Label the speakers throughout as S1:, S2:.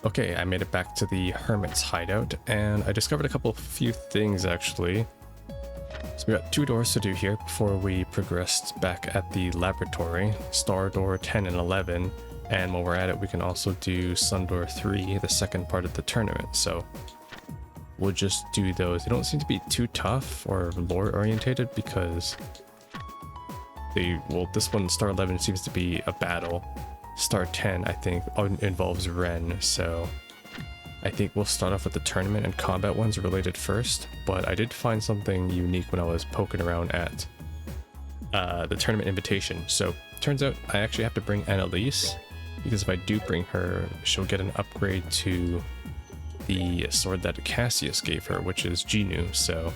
S1: Okay, I made it back to the Hermit's hideout, and I discovered a few things actually. So we got 2 doors to do here before we progressed back at the laboratory. Star Door 10 and 11, and while we're at it, we can also do Sun Door 3, the second part of the tournament, so we'll just do those. They don't seem to be too tough or lore orientated because this one, Star 11, seems to be a battle. Star 10, I think, involves Ren, so I think we'll start off with the tournament and combat ones related first, but I did find something unique when I was poking around at the tournament invitation. So, turns out I actually have to bring Annalise, because if I do bring her, she'll get an upgrade to the sword that Cassius gave her, which is Genu, so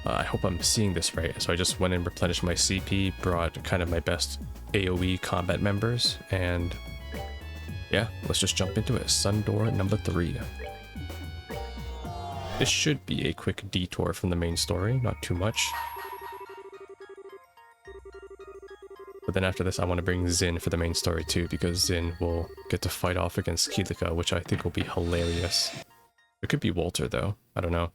S1: I hope I'm seeing this right. So I just went and replenished my CP, brought kind of my best AoE combat members, and yeah, let's just jump into it. Sun Door number 3. This should be a quick detour from the main story, not too much. But then after this, I want to bring Xin for the main story too, because Xin will get to fight off against Kilika, which I think will be hilarious. It could be Walter though, I don't know.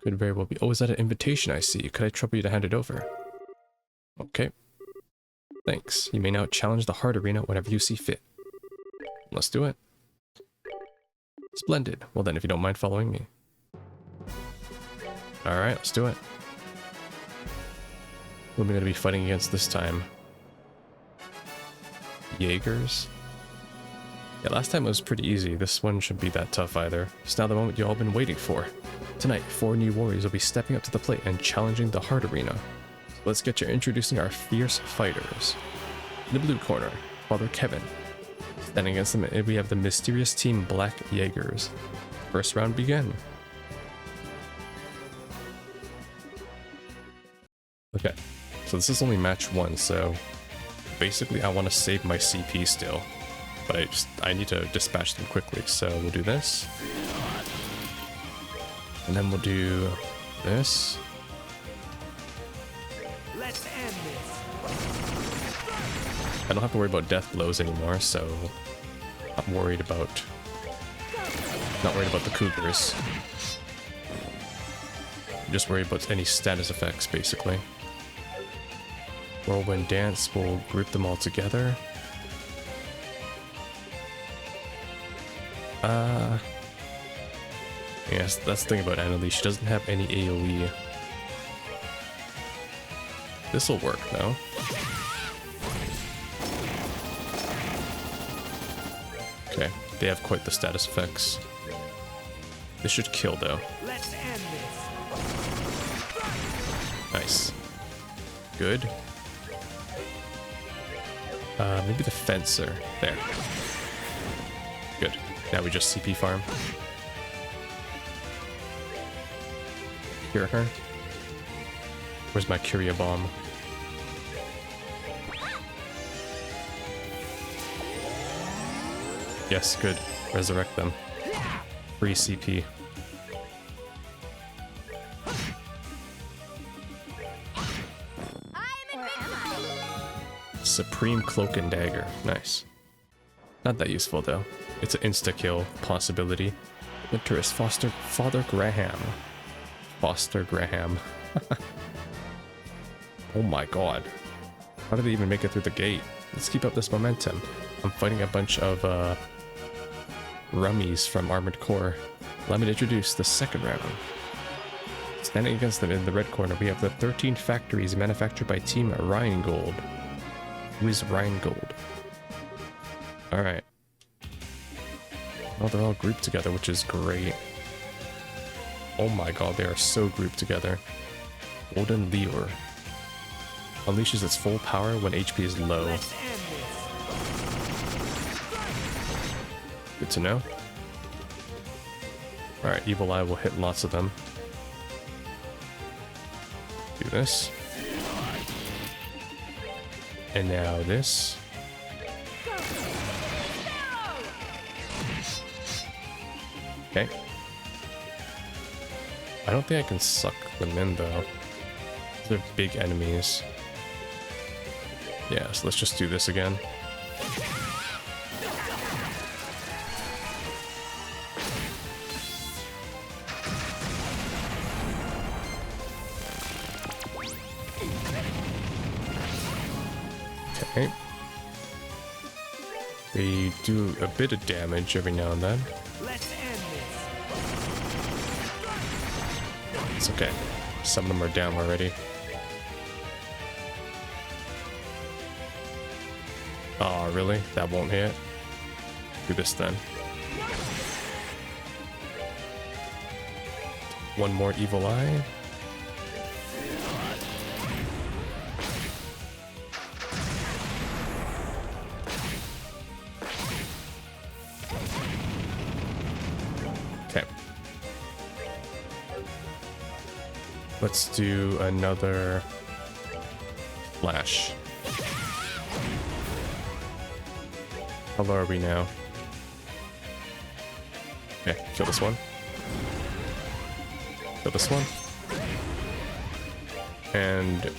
S1: Could very well be. Oh, is that an invitation I see? Could I trouble you to hand it over? Okay. Thanks. You may now challenge the Heart Arena whenever you see fit. Let's do it. Splendid. Well then, if you don't mind following me. Alright, let's do it. Who am I going to be fighting against this time? Jaegers? Yeah, last time it was pretty easy. This one shouldn't be that tough either. It's now the moment you've all been waiting for. Tonight, 4 new warriors will be stepping up to the plate and challenging the Heart Arena. So let's get to introducing our fierce fighters. In the blue corner, Father Kevin. Standing against them, we have the mysterious team Black Jaegers. First round begin. Okay, so this is only match 1, so basically I want to save my CP still, but I need to dispatch them quickly, so we'll do this. And then we'll do this.
S2: Let's end this.
S1: I don't have to worry about death blows anymore, so not worried about the cougars. I'm just worried about any status effects, basically. Whirlwind Dance, we'll group them all together. Yes, that's the thing about Annalise, she doesn't have any AoE. This'll work though. Okay, they have quite the status effects. This should kill though.
S2: Let's end this.
S1: Nice. Good. Maybe the Fencer. There. Good. Now we just CP farm. Cure her. Where's my Curia Bomb? Yes, good. Resurrect them. Free CP. Supreme Cloak and Dagger. Nice. Not that useful though. It's an insta-kill possibility. Winter is Father Graham. Foster Graham. Oh my god. How did they even make it through the gate? Let's keep up this momentum. I'm fighting a bunch of rummies from Armored Core. Let me introduce the second round. Standing against them in the red corner, we have the 13 factories manufactured by Team Rheingold. Who is Rheingold? Alright. Well, they're all grouped together, which is great. Oh my god, they are so grouped together. Golden Lure. Unleashes its full power when HP is low.
S2: Let's end this.
S1: Good to know. Alright, Evil Eye will hit lots of them. Do this. And now this. Okay. I don't think I can suck them in though. They're big enemies. Yeah, so let's just do this again. They do a bit of damage every now and then.
S2: Let's end this.
S1: It's okay. Some of them are down already. Oh, really? That won't hit? Do this then. One more evil eye. Okay. Let's do another flash. How low are we now? Okay, kill this one. Kill this one. And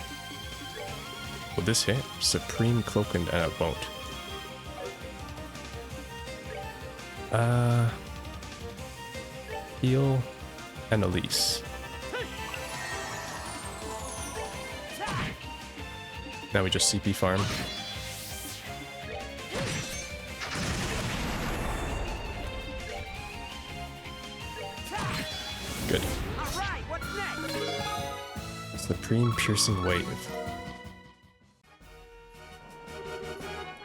S1: will this hit? Supreme Cloak and it won't. Heal and Elise. Now we just CP farm. Good.
S2: All right, what's next?
S1: Supreme Piercing Wave.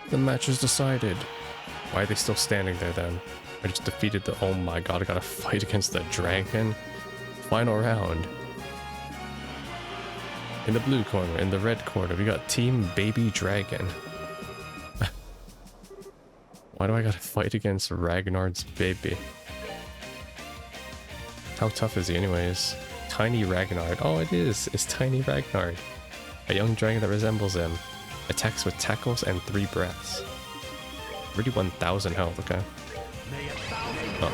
S1: The match is decided. Why are they still standing there then? I just defeated the... Oh my god, I gotta fight against the dragon. Final round. In the blue corner, in the red corner, we got Team Baby Dragon. Why do I gotta fight against Ragnard's baby? How tough is he anyways? Tiny Ragnard. Oh, it is. It's Tiny Ragnard. A young dragon that resembles him. Attacks with tackles and 3 breaths. 31,000 health, okay. Oh.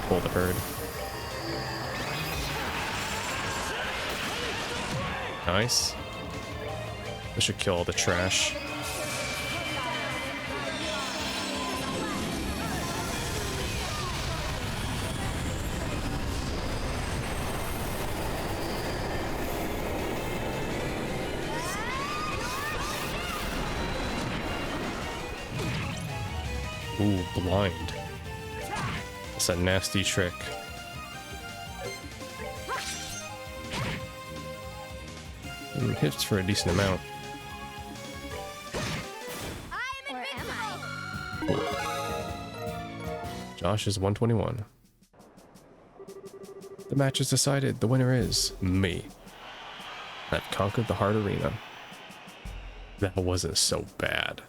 S1: Pull the herd. Nice. This should kill all the trash. Ooh, blind. That's a nasty trick. Hits for a decent amount.
S3: Where am I?
S1: Josh is 121. The match is decided. The winner is me. I've conquered the hard arena. That wasn't so bad.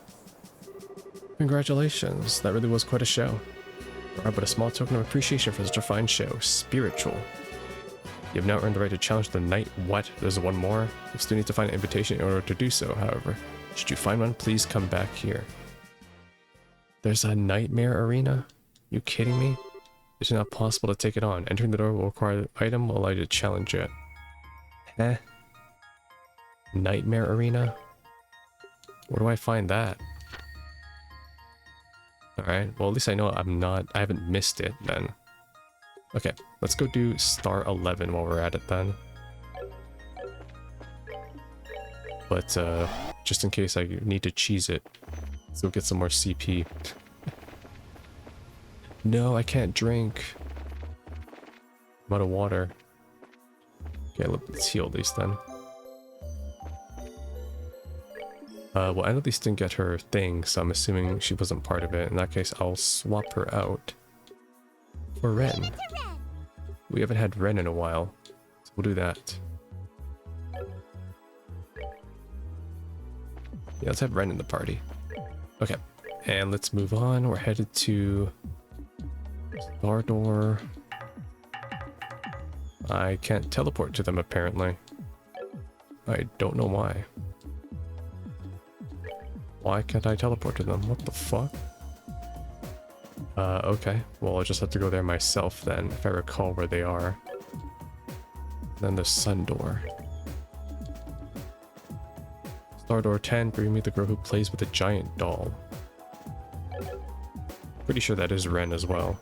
S1: Congratulations, that really was quite a show. But a small token of appreciation for such a fine show. Spiritual. You have now earned the right to challenge the knight. What? There's one more? You still need to find an invitation in order to do so, however. Should you find one, please come back here. There's a nightmare arena? You kidding me? It's not possible to take it on. Entering the door will require the item will allow you to challenge it. Heh? Nightmare arena? Where do I find that? Alright, well at least I know I haven't missed it then. Okay, let's go do star 11 while we're at it then. But just in case I need to cheese it, let's go get some more CP. No, I can't drink. I'm out of water. Okay, let's heal these then. Well, I know these didn't get her thing, so I'm assuming she wasn't part of it. In that case, I'll swap her out for Ren. We haven't had Ren in a while, so we'll do that. Yeah, let's have Ren in the party. Okay, and let's move on. We're headed to Star Door. I can't teleport to them apparently. I don't know why. Why can't I teleport to them? What the fuck? Okay. Well, I'll just have to go there myself then, if I recall where they are. Then the Sun Door. Star Door 10, bring me the girl who plays with a giant doll. Pretty sure that is Ren as well.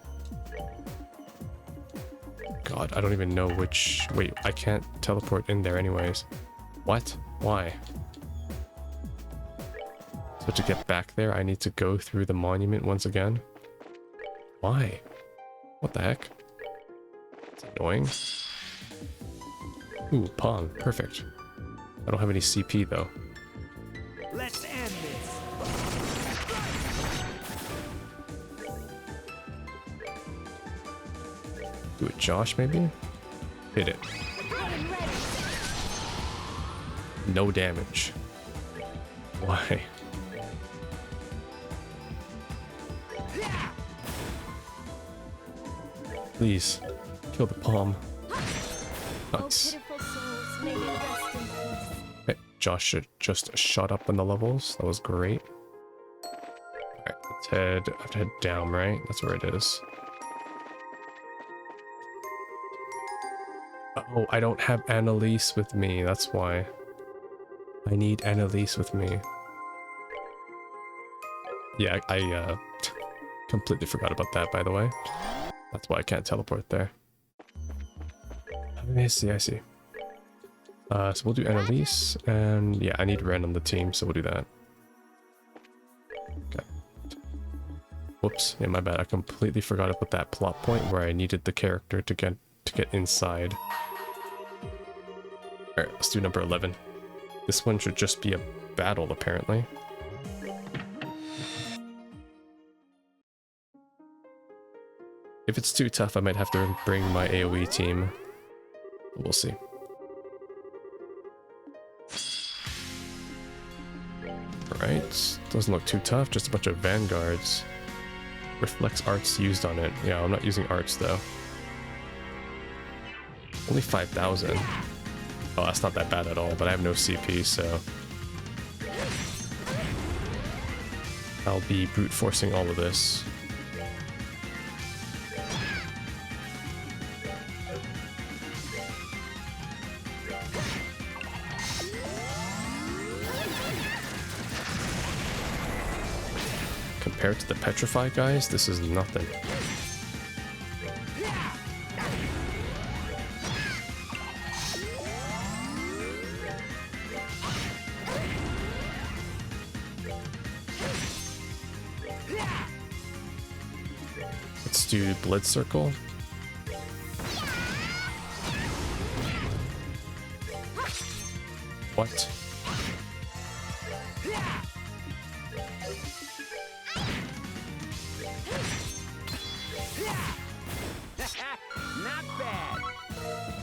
S1: God, I don't even know which... Wait, I can't teleport in there anyways. What? Why? But to get back there, I need to go through the monument once again. Why? What the heck? It's annoying. Ooh, Pong. Perfect. I don't have any CP though.
S2: Let's end this.
S1: Do it, Josh, maybe? Hit it.
S3: I'm ready.
S1: No damage. Why? Please, kill the palm.
S3: Oh,
S1: Nice.
S3: pitiful souls, may they rest in peace.
S1: Okay, Josh should just shot up in the levels. That was great. Alright, let's head. I have to head down, right? That's where it is. Oh, I don't have Annalise with me. That's why. I need Annalise with me. Yeah, I completely forgot about that, by the way. That's why I can't teleport there. I see, I see. So we'll do Annalise, and yeah, I need Ren on the team, so we'll do that. Okay. Whoops, yeah, my bad. I completely forgot about that plot point where I needed the character to get inside. Alright, let's do number 11. This one should just be a battle, apparently. If it's too tough, I might have to bring my AoE team. We'll see. Alright, doesn't look too tough, just a bunch of vanguards. Reflects arts used on it. Yeah, I'm not using arts though. Only 5,000. Oh, that's not that bad at all, but I have no CP, so I'll be brute forcing all of this. Compared to the Petrify guys, this is nothing. Let's do Blood Circle. What?
S2: Not bad.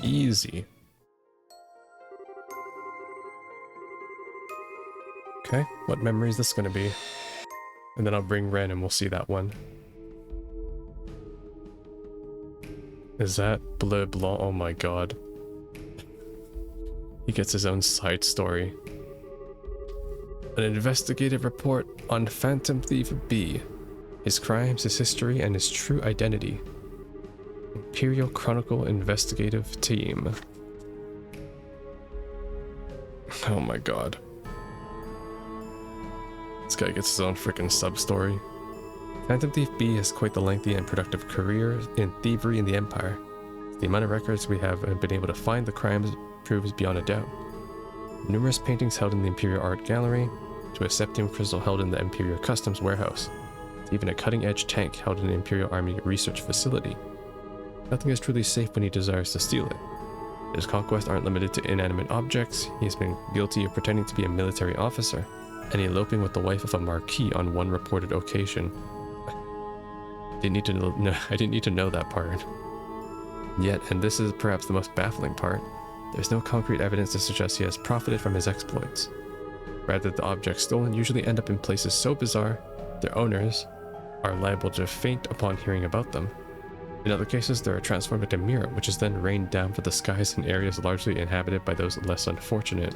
S1: Easy. Okay, what memory is this gonna be? And then I'll bring Ren and we'll see that one. Is that Bleublanc? Oh my god. He gets his own side story. An investigative report on Phantom Thief B. His crimes, his history, and his true identity. Imperial Chronicle Investigative Team. Oh my god. This guy gets his own freaking sub-story. Phantom Thief B has quite the lengthy and productive career in thievery in the Empire. The amount of records we have been able to find the crimes proves beyond a doubt. Numerous paintings held in the Imperial Art Gallery, to a septium crystal held in the Imperial Customs Warehouse, to even a cutting-edge tank held in the Imperial Army Research Facility. Nothing is truly safe when he desires to steal it. His conquests aren't limited to inanimate objects. He has been guilty of pretending to be a military officer, and eloping with the wife of a marquis on one reported occasion. I didn't need to know that part. Yet, and this is perhaps the most baffling part, there's no concrete evidence to suggest he has profited from his exploits. Rather, the objects stolen usually end up in places so bizarre, their owners are liable to faint upon hearing about them. In other cases, they are transformed into Mira, which is then rained down from the skies in areas largely inhabited by those less unfortunate.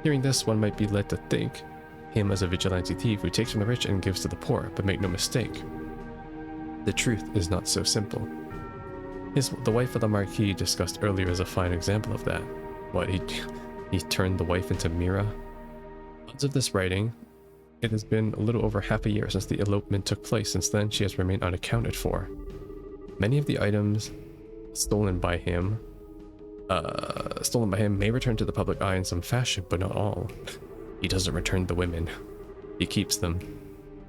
S1: Hearing this, one might be led to think him as a vigilante thief who takes from the rich and gives to the poor, but make no mistake. The truth is not so simple. The wife of the Marquis discussed earlier is a fine example of that. What, he turned the wife into Mira? As of this writing, it has been a little over half a year since the elopement took place. Since then, she has remained unaccounted for. Many of the items stolen by him may return to the public eye in some fashion, but not all. He doesn't return the women. He keeps them.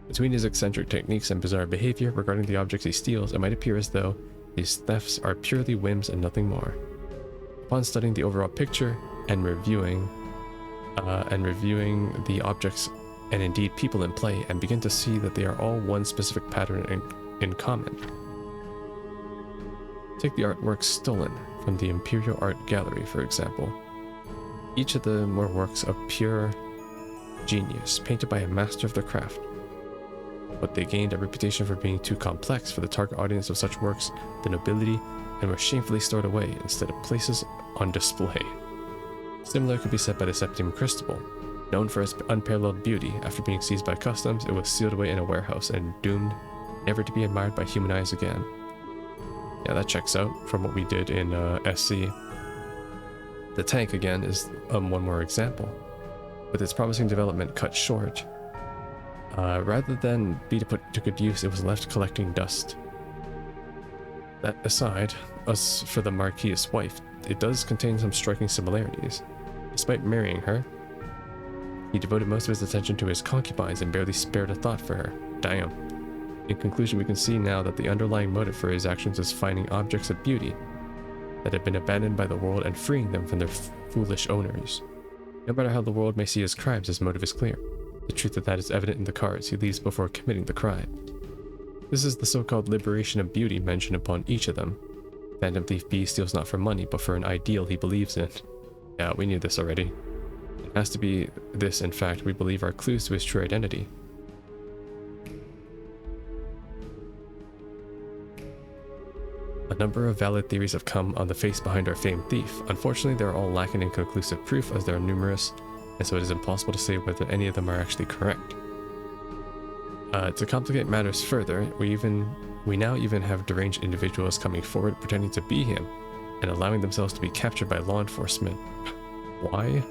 S1: Between his eccentric techniques and bizarre behavior regarding the objects he steals, it might appear as though these thefts are purely whims and nothing more. Upon studying the overall picture and reviewing the objects and indeed people in play, and begin to see that they are all one specific pattern in common. Take the artworks stolen from the Imperial Art Gallery, for example. Each of them were works of pure genius, painted by a master of the craft. But they gained a reputation for being too complex for the target audience of such works, the nobility, and were shamefully stored away instead of places on display. Similar could be said by the Septium Crystal. Known for its unparalleled beauty, after being seized by customs, it was sealed away in a warehouse and doomed never to be admired by human eyes again. Yeah, that checks out from what we did in SC. The tank, again, is one more example. With its promising development cut short, rather than be put to good use, it was left collecting dust. That aside, as for the Marquis's wife, it does contain some striking similarities. Despite marrying her, he devoted most of his attention to his concubines and barely spared a thought for her. Damn. In conclusion, we can see now that the underlying motive for his actions is finding objects of beauty that have been abandoned by the world and freeing them from their foolish owners. No matter how the world may see his crimes, his motive is clear. The truth of that is evident in the cards he leaves before committing the crime. This is the so-called liberation of beauty mentioned upon each of them. Phantom Thief B steals not for money, but for an ideal he believes in. Yeah, we knew this already. It has to be this, in fact, we believe are clues to his true identity. A number of valid theories have come on the face behind our famed thief. Unfortunately, they are all lacking in conclusive proof, as they are numerous, and so it is impossible to say whether any of them are actually correct. To complicate matters further, we now even have deranged individuals coming forward pretending to be him and allowing themselves to be captured by law enforcement. Why?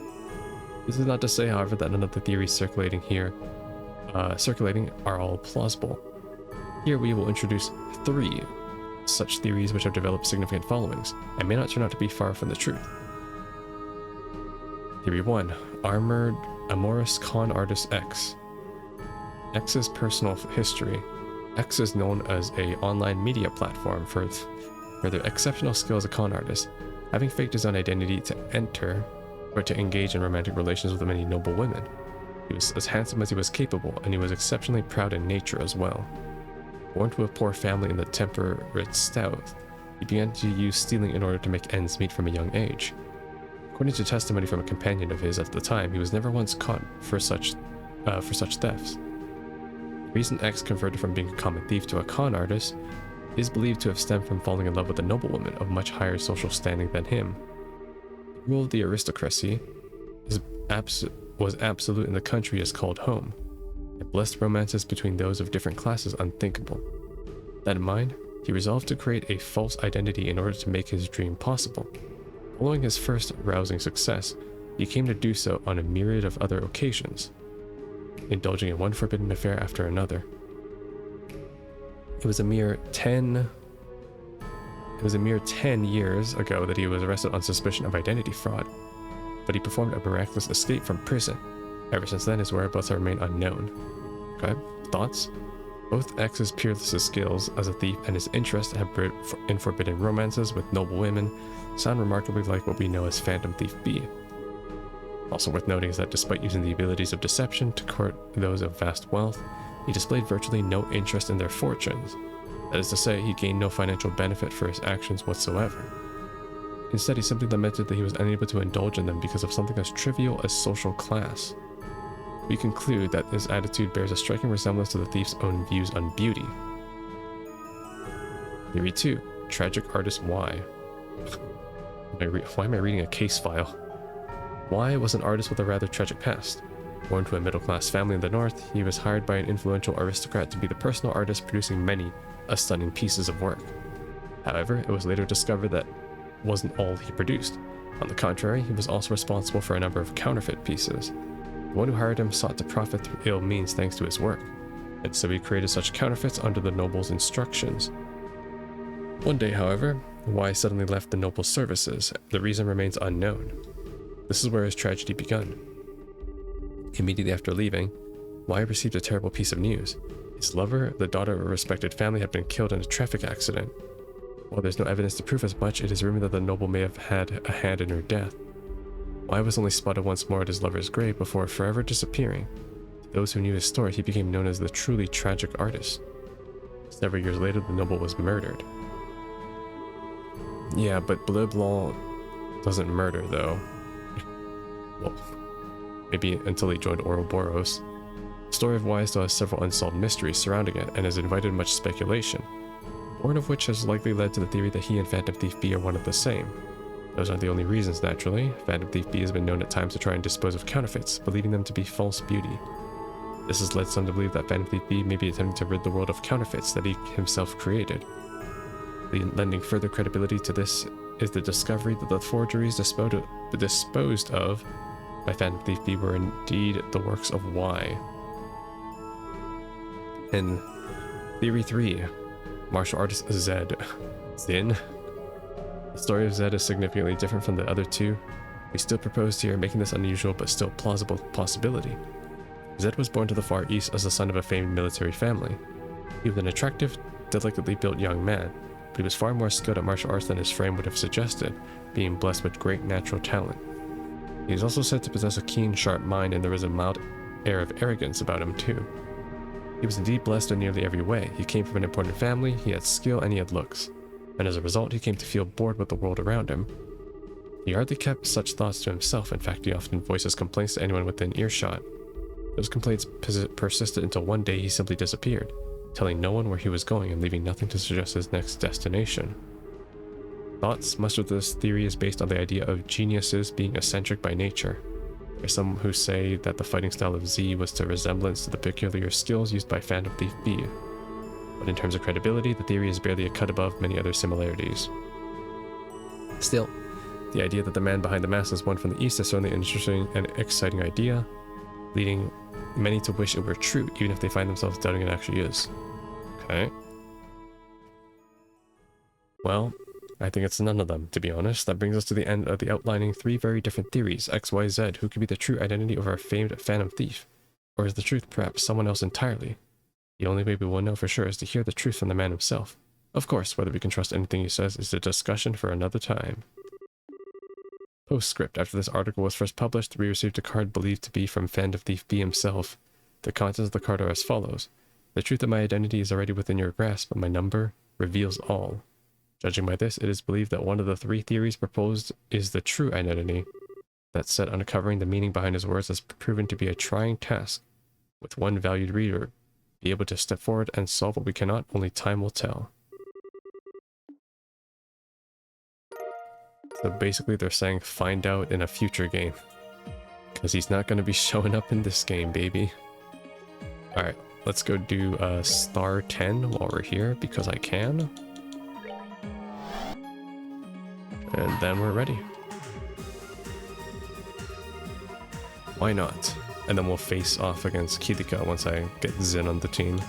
S1: This is not to say, however, that none of the theories circulating are all plausible. Here we will introduce 3 such theories which have developed significant followings and may not turn out to be far from the truth. Theory 1. Armored Amorous Con Artist X. X's personal history. X is known as an online media platform for their exceptional skill as a con artist, having faked his own identity to enter or to engage in romantic relations with many noble women. He was as handsome as he was capable, and he was exceptionally proud in nature as well. Born to a poor family in the temperate South, he began to use stealing in order to make ends meet from a young age. According to testimony from a companion of his at the time, he was never once caught for such thefts. The reason X converted from being a common thief to a con artist is believed to have stemmed from falling in love with a noblewoman of much higher social standing than him. The rule of the aristocracy was absolute in the country is called home, and blessed romances between those of different classes unthinkable. That in mind, he resolved to create a false identity in order to make his dream possible. Following his first rousing success, he came to do so on a myriad of other occasions, indulging in one forbidden affair after another. It was a mere 10 years ago that he was arrested on suspicion of identity fraud, but he performed a miraculous escape from prison. Ever since then, his whereabouts have remained unknown. Okay, thoughts? Both X's peerless skills as a thief and his interest in forbidden romances with noble women sound remarkably like what we know as Phantom Thief B. Also worth noting is that despite using the abilities of deception to court those of vast wealth, he displayed virtually no interest in their fortunes. That is to say, he gained no financial benefit for his actions whatsoever. Instead, he simply lamented that he was unable to indulge in them because of something as trivial as social class. We conclude that his attitude bears a striking resemblance to the thief's own views on beauty. Theory 2. Tragic Artist Y. Why am I reading a case file? Y was an artist with a rather tragic past. Born to a middle-class family in the north, he was hired by an influential aristocrat to be the personal artist producing many stunning pieces of work. However, it was later discovered that wasn't all he produced. On the contrary, he was also responsible for a number of counterfeit pieces. The one who hired him sought to profit through ill means thanks to his work, and so he created such counterfeits under the noble's instructions. One day, however, Y suddenly left the noble's services. The reason remains unknown. This is where his tragedy begun. Immediately after leaving, Wyatt received a terrible piece of news. His lover, the daughter of a respected family, had been killed in a traffic accident. While there's no evidence to prove as much, it is rumored that the noble may have had a hand in her death. Wyatt was only spotted once more at his lover's grave before forever disappearing. To those who knew his story, he became known as the truly tragic artist. Several years later, the noble was murdered. Yeah, but Bleublanc doesn't murder, though. Well, maybe until he joined Ouroboros. The story of Wyatt still has several unsolved mysteries surrounding it, and has invited much speculation, one of which has likely led to the theory that he and Phantom Thief B are one of the same. Those aren't the only reasons, naturally. Phantom Thief B has been known at times to try and dispose of counterfeits, believing them to be false beauty. This has led some to believe that Phantom Thief B may be attempting to rid the world of counterfeits that he himself created. Lending further credibility to this is the discovery that the forgeries disposed of by Phantom Thief B were indeed the works of Y. In Theory 3, martial artist Zed. Zin? The story of Zed is significantly different from the other two. We still proposed here, making this unusual but still plausible possibility. Zed was born to the Far East as the son of a famed military family. He was an attractive, delicately built young man, but he was far more skilled at martial arts than his frame would have suggested, being blessed with great natural talent. He is also said to possess a keen, sharp mind, and there is a mild air of arrogance about him too. He was indeed blessed in nearly every way. He came from an important family, he had skill, and he had looks. And as a result, he came to feel bored with the world around him. He hardly kept such thoughts to himself. In fact, he often voices complaints to anyone within earshot. Those complaints persisted until one day he simply disappeared, telling no one where he was going and leaving nothing to suggest his next destination. Thoughts, much of this theory is based on the idea of geniuses being eccentric by nature. There are some who say that the fighting style of Z was to resemblance to the peculiar skills used by Phantom Thief B. But in terms of credibility, the theory is barely a cut above many other similarities. Still, the idea that the man behind the mask is one from the East is certainly an interesting and exciting idea, leading many to wish it were true, even if they find themselves doubting it actually is. Okay. Well, I think it's none of them, to be honest. That brings us to the end of the outlining three very different theories, X, Y, Z. Who could be the true identity of our famed Phantom Thief? Or is the truth perhaps someone else entirely? The only way we will know for sure is to hear the truth from the man himself. Of course, whether we can trust anything he says is a discussion for another time. Postscript. After this article was first published, we received a card believed to be from Phantom Thief B himself. The contents of the card are as follows. The truth of my identity is already within your grasp, but my number reveals all. Judging by this, it is believed that one of the three theories proposed is the true identity. That said, uncovering the meaning behind his words has proven to be a trying task. With one valued reader, be able to step forward and solve what we cannot, only time will tell. So basically they're saying find out in a future game. Because he's not going to be showing up in this game, baby. Alright, let's go do star 10 while we're here, because I can. And then we're ready. Why not? And then we'll face off against Kirika once I get Zin on the team.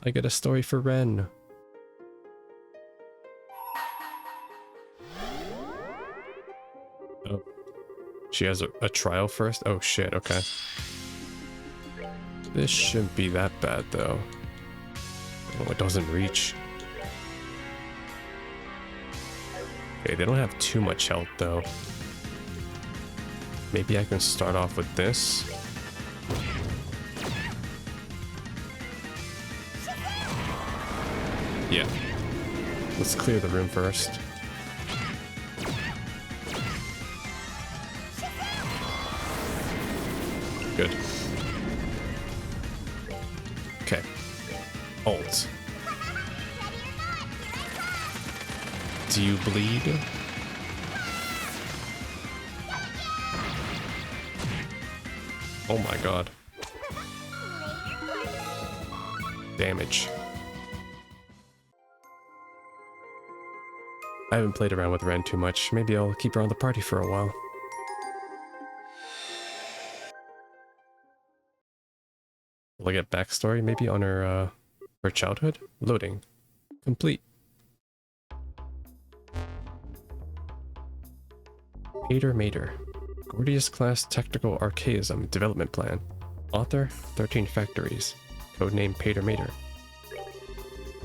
S1: I get a story for Ren. Oh. She has a trial first? Oh shit, okay. This shouldn't be that bad though. Oh, it doesn't reach. Okay, they don't have too much health though. Maybe I can start off with this. Yeah. Let's clear the room first. Good. Okay. Ult. Do you bleed? Oh my god. Damage. I haven't played around with Ren too much. Maybe I'll keep her on the party for a while. Will I get backstory maybe on her childhood? Loading. Complete. Hater Mater. Gordius Class Tactical Archaism Development Plan. Author, 13 Factories. Codename Pater Mater.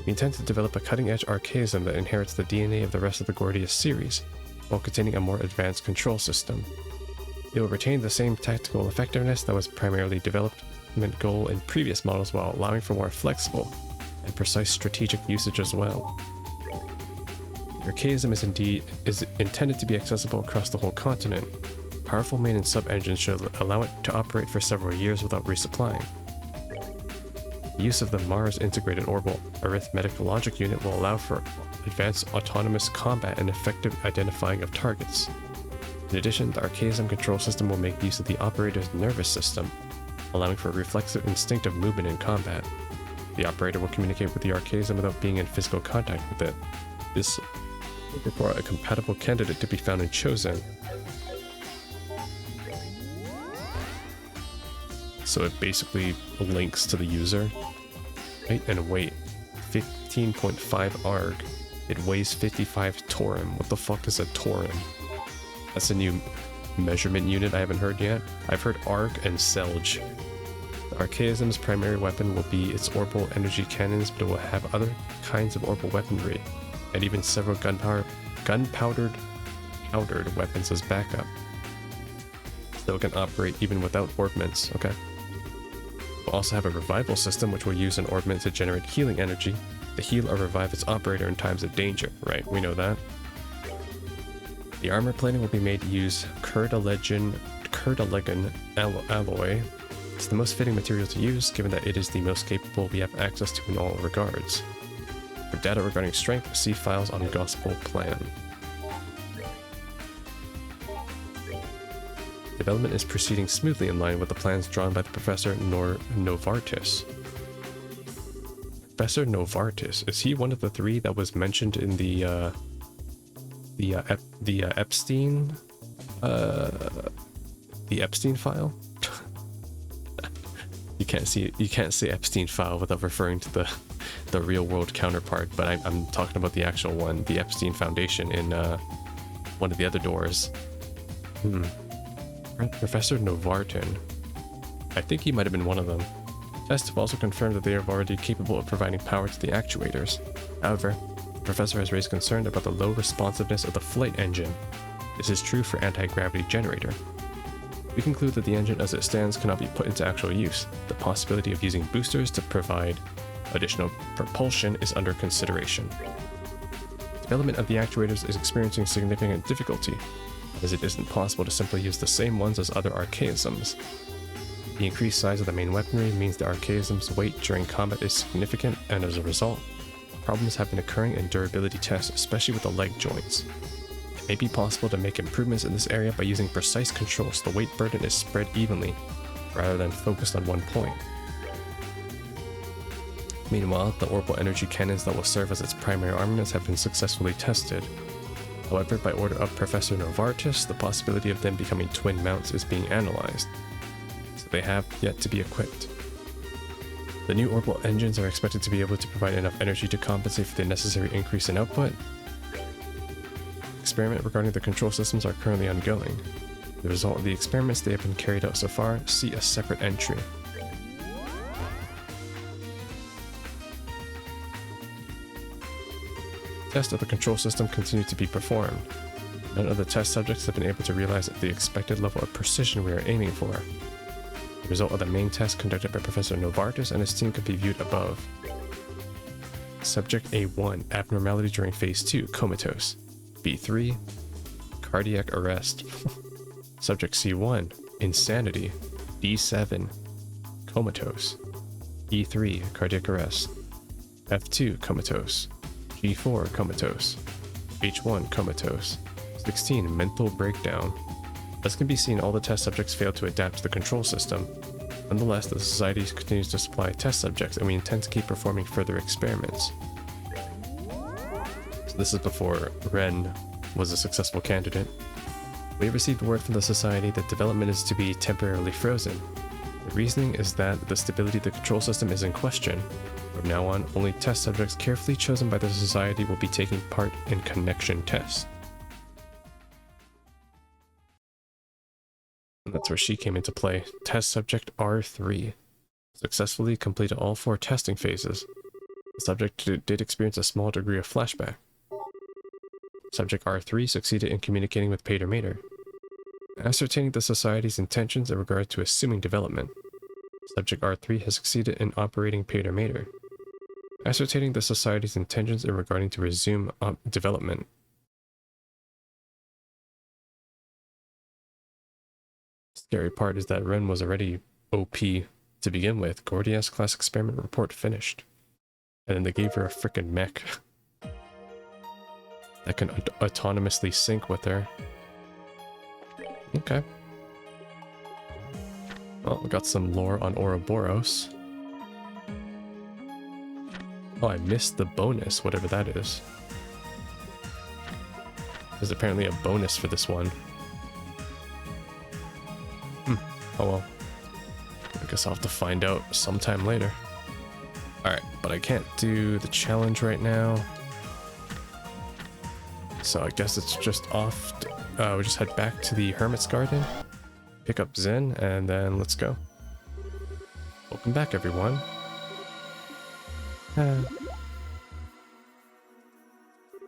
S1: We intend to develop a cutting-edge archaism that inherits the DNA of the rest of the Gordius series, while containing a more advanced control system. It will retain the same tactical effectiveness that was primarily development goal in previous models while allowing for more flexible and precise strategic usage as well. The archaism is intended to be accessible across the whole continent. Powerful main and sub-engines should allow it to operate for several years without resupplying. The use of the Mars Integrated Orbital Arithmetic Logic Unit will allow for advanced autonomous combat and effective identifying of targets. In addition, the archaism control system will make use of the operator's nervous system, allowing for reflexive instinctive movement in combat. The operator will communicate with the archaism without being in physical contact with it. This will require a compatible candidate to be found and chosen. So it basically links to the user. Height and weight, 15.5 arg. It weighs 55 torim. What the fuck is a torim? That's a new measurement unit I haven't heard yet. I've heard arg and selge. The archaism's primary weapon will be its orbital energy cannons, but it will have other kinds of orbital weaponry, and even several gunpowdered weapons as backup. So it can operate even without orbments. Okay. We'll also have a revival system which will use an orbment to generate healing energy to heal or revive its operator in times of danger. Right, we know that. The armor plating will be made to use Curdalegan alloy. It's the most fitting material to use, given that it is the most capable we have access to in all regards. For data regarding strength, see files on Gospel Plan. Development is proceeding smoothly in line with the plans drawn by the Professor Novartis. Professor Novartis, is he one of the three that was mentioned in the Epstein file? You can't say Epstein file without referring to the real world counterpart, but I'm talking about the actual one, the Epstein Foundation in one of the other doors. Professor Novartin. I think he might have been one of them. Tests have also confirmed that they are already capable of providing power to the actuators. However, the professor has raised concern about the low responsiveness of the flight engine. This is true for anti-gravity generator. We conclude that the engine as it stands cannot be put into actual use. The possibility of using boosters to provide additional propulsion is under consideration. Development of the actuators is experiencing significant difficulty, as it isn't possible to simply use the same ones as other archaisms. The increased size of the main weaponry means the archaism's weight during combat is significant, and as a result, problems have been occurring in durability tests, especially with the leg joints. It may be possible to make improvements in this area by using precise control so the weight burden is spread evenly, rather than focused on one point. Meanwhile, the orbital energy cannons that will serve as its primary armaments have been successfully tested. However, by order of Professor Novartis, the possibility of them becoming twin mounts is being analyzed, so they have yet to be equipped. The new orbital engines are expected to be able to provide enough energy to compensate for the necessary increase in output. Experiment regarding the control systems are currently ongoing. The result of the experiments that have been carried out so far, see a separate entry. Tests of the control system continue to be performed. None of the test subjects have been able to realize the expected level of precision we are aiming for. The result of the main test conducted by Professor Novartis and his team can be viewed above. Subject A1, abnormality during phase 2, comatose. B3, cardiac arrest. Subject C1, insanity. D7, comatose. E3, cardiac arrest. F2, comatose. G4, comatose. H1, comatose. 16, mental breakdown. As can be seen, all the test subjects failed to adapt to the control system. Nonetheless, the Society continues to supply test subjects, and we intend to keep performing further experiments. So this is before Ren was a successful candidate. We have received word from the Society that development is to be temporarily frozen. The reasoning is that the stability of the control system is in question. From now on, only test subjects carefully chosen by the Society will be taking part in connection tests. And that's where she came into play. Test subject R3 successfully completed all 4 testing phases. The subject did experience a small degree of flashback. Subject R3 succeeded in communicating with Pater Mater, ascertaining the Society's intentions in regard to assuming development. Subject R3 has succeeded in operating Pater Mater, ascertaining the Society's intentions in regarding to resume development. Scary part is that Ren was already OP to begin with. Gordia's class experiment report finished. And then they gave her a frickin' mech that can autonomously sync with her. Okay. Well, we got some lore on Ouroboros. Oh, I missed the bonus, whatever that is. There's apparently a bonus for this one. Oh well. I guess I'll have to find out sometime later. Alright, but I can't do the challenge right now. So I guess it's just off. We just head back to the Hermit's Garden, pick up Zen, and then let's go. Welcome back, everyone.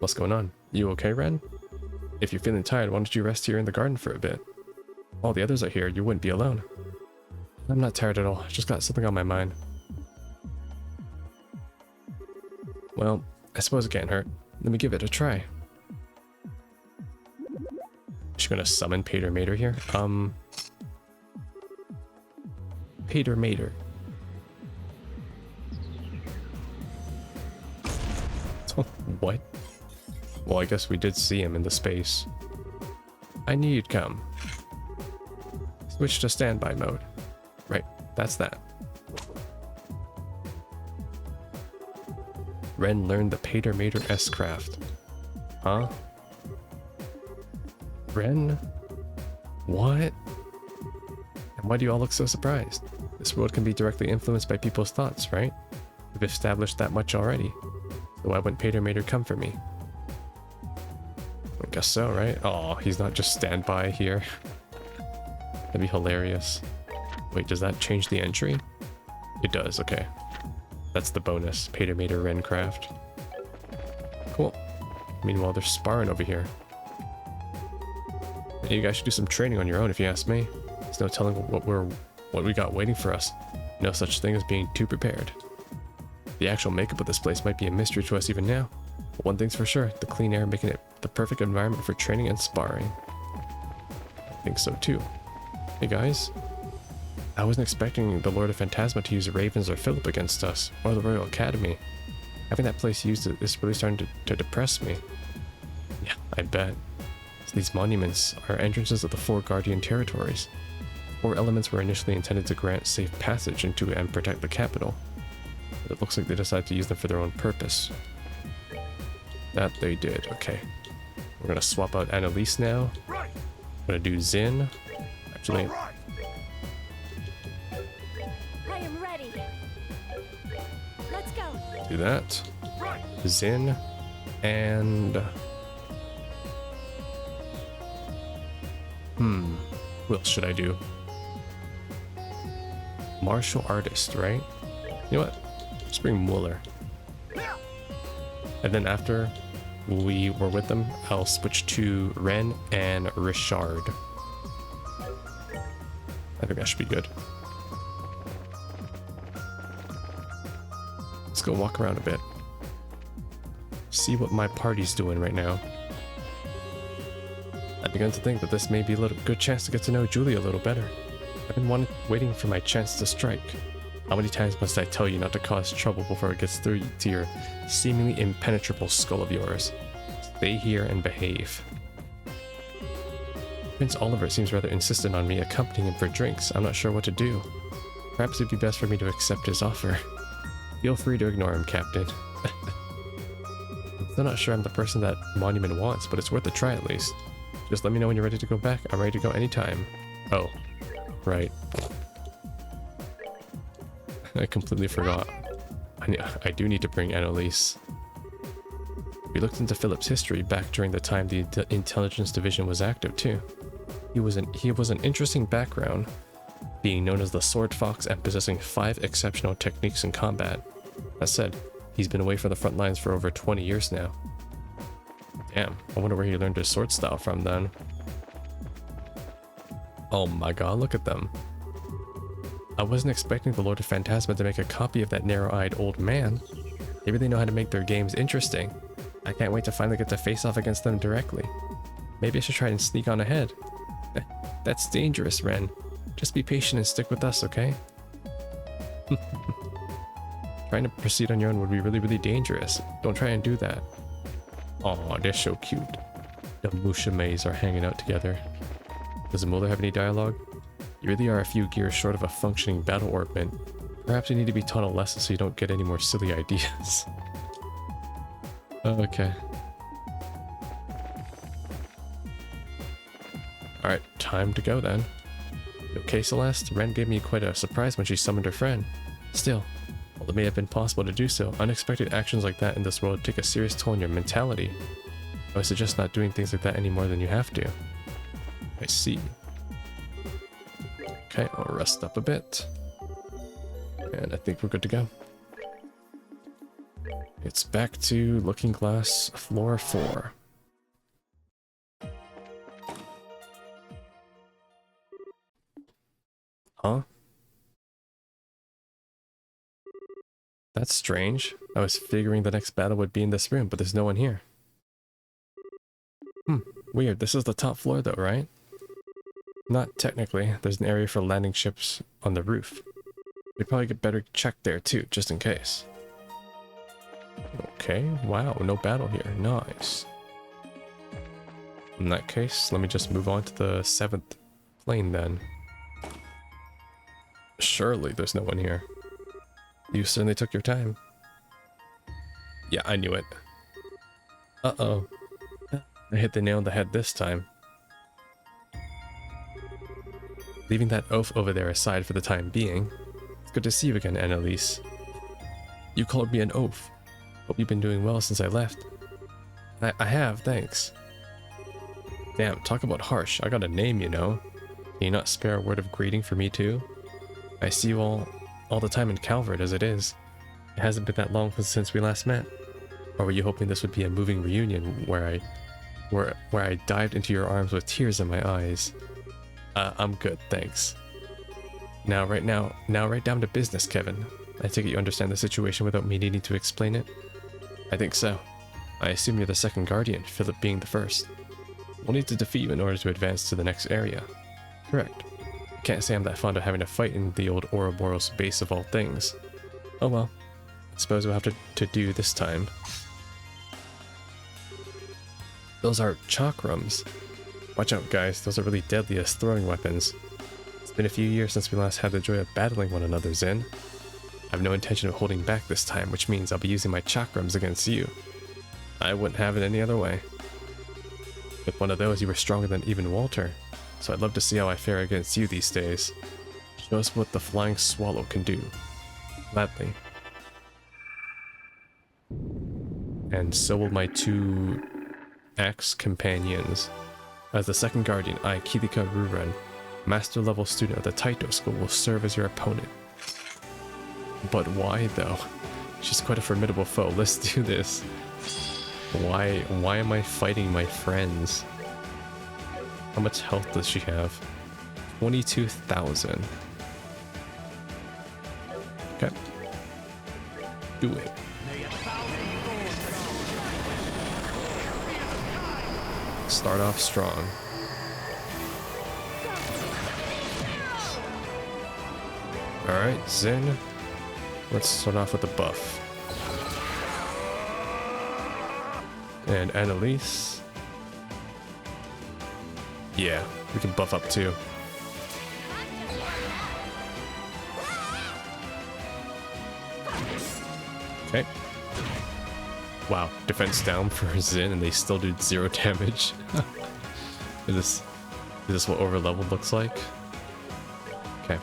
S1: What's going on? You okay, Ren? If you're feeling tired, why don't you rest here in the garden for a bit? All the others are here, you wouldn't be alone. I'm not tired at all, I just got something on my mind. Well, I suppose it can't hurt. Let me give it a try. She's gonna summon Pater Mater here. Pater Mater. What? Well, I guess we did see him in the space. I knew you'd come. Switch to standby mode. Right, that's that. Ren learned the Pater Mater S-craft. Huh? Ren? What? And why do you all look so surprised? This world can be directly influenced by people's thoughts, right? We've established that much already. So why wouldn't Pater Mater come for me? I guess so, right? Oh, he's not just standby here. That'd be hilarious. Wait, does that change the entry? It does, okay. That's the bonus. Pater Mater Ren craft. Cool. Meanwhile, they're sparring over here. You guys should do some training on your own if you ask me. There's no telling what we got waiting for us. No such thing as being too prepared. The actual makeup of this place might be a mystery to us even now. But one thing's for sure, the clean air making it the perfect environment for training and sparring. I think so too. Hey guys. I wasn't expecting the Lord of Phantasma to use Ravens or Philip against us, or the Royal Academy. Having that place used is really starting to depress me. Yeah, I bet. So these monuments are entrances of the 4 Guardian territories. 4 elements were initially intended to grant safe passage into and protect the capital. But it looks like they decided to use them for their own purpose. That they did, okay. We're gonna swap out Annalise now. I'm gonna do Zin. Actually,
S3: I am ready. Let's go.
S1: do that. Zin. And... what else should I do? Martial artist, right? You know what? Just bring Mueller. And then after we were with them, I'll switch to Ren and Richard. I think that should be good. Let's go walk around a bit. See what my party's doing right now. I began to think that this may be a good chance to get to know Julie a little better. I've been waiting for my chance to strike. How many times must I tell you not to cause trouble before it gets through to your seemingly impenetrable skull of yours? Stay here and behave. Prince Oliver seems rather insistent on me accompanying him for drinks. I'm not sure what to do. Perhaps it'd be best for me to accept his offer. Feel free to ignore him, Captain. I'm still not sure I'm the person that Monument wants, but it's worth a try at least. Just let me know when you're ready to go back. I'm ready to go anytime. Oh, right. I completely forgot. I do need to bring Annalise. We looked into Philip's history back during the time the Intelligence Division was active too. He was an interesting background, being known as the Sword Fox and possessing 5 exceptional techniques in combat. That said, he's been away from the front lines for over 20 years now. Damn, I wonder where he learned his sword style from then. Oh my god, look at them. I wasn't expecting the Lord of Phantasma to make a copy of that narrow-eyed old man. They really know how to make their games interesting. I can't wait to finally get to face off against them directly. Maybe I should try and sneak on ahead. That's dangerous, Ren. Just be patient and stick with us, okay? Trying to proceed on your own would be really, really dangerous. Don't try and do that. Aw, they're so cute. The Mushimays are hanging out together. Does Muller have any dialogue? You really are a few gears short of a functioning battle orbment. Perhaps you need to be taught a lesson so you don't get any more silly ideas. Okay. Alright, time to go then. Okay, Celeste, Ren gave me quite a surprise when she summoned her friend. Still, while it may have been possible to do so, unexpected actions like that in this world take a serious toll on your mentality. I would suggest not doing things like that any more than you have to. I see. Okay, I'll rest up a bit. And I think we're good to go. It's back to Looking Glass, floor 4. Huh? That's strange. I was figuring the next battle would be in this room, but there's no one here. Weird. This is the top floor though, right? Not technically. There's an area for landing ships on the roof. We'd probably get better check there too, just in case. Okay, wow, no battle here. Nice. In that case, let me just move on to the 7th plane then. Surely there's no one here. You certainly took your time. Yeah, I knew it. Uh-oh. I hit the nail on the head this time. Leaving that oaf over there aside for the time being, it's good to see you again, Annalise. You called me an oaf. Hope you've been doing well since I left. I have, thanks. Damn, talk about harsh. I got a name, you know. Can you not spare a word of greeting for me too? I see you all the time in Calvert as it is. It hasn't been that long since we last met. Or were you hoping this would be a moving reunion where I dived into your arms with tears in my eyes? I'm good, thanks. Now right down to business, Kevin. I take it you understand the situation without me needing to explain it? I think so. I assume you're the second guardian, Philip being the first. We'll need to defeat you in order to advance to the next area. Correct. I can't say I'm that fond of having to fight in the old Ouroboros base of all things. Oh well. I suppose we'll have to do this time. Those are chakrams. Watch out, guys. Those are really deadly as throwing weapons. It's been a few years since we last had the joy of battling one another, Zin. I have no intention of holding back this time, which means I'll be using my chakrams against you. I wouldn't have it any other way. With one of those, you were stronger than even Walter, so I'd love to see how I fare against you these days. Show us what the Flying Swallow can do. Gladly. And so will my 2 ex-companions. As the second guardian, I, Kirika Ruren, master level student of the Taito school, will serve as your opponent. But why though? She's quite a formidable foe. Let's do this. Why am I fighting my friends? How much health does she have? 22,000. Okay. Do it. Start off strong. Alright, Zin. Let's start off with a buff. And Annalise. Yeah, we can buff up too. Okay. Wow, defense down for Zin and they still do 0 damage. Is this what overleveled looks like? Okay.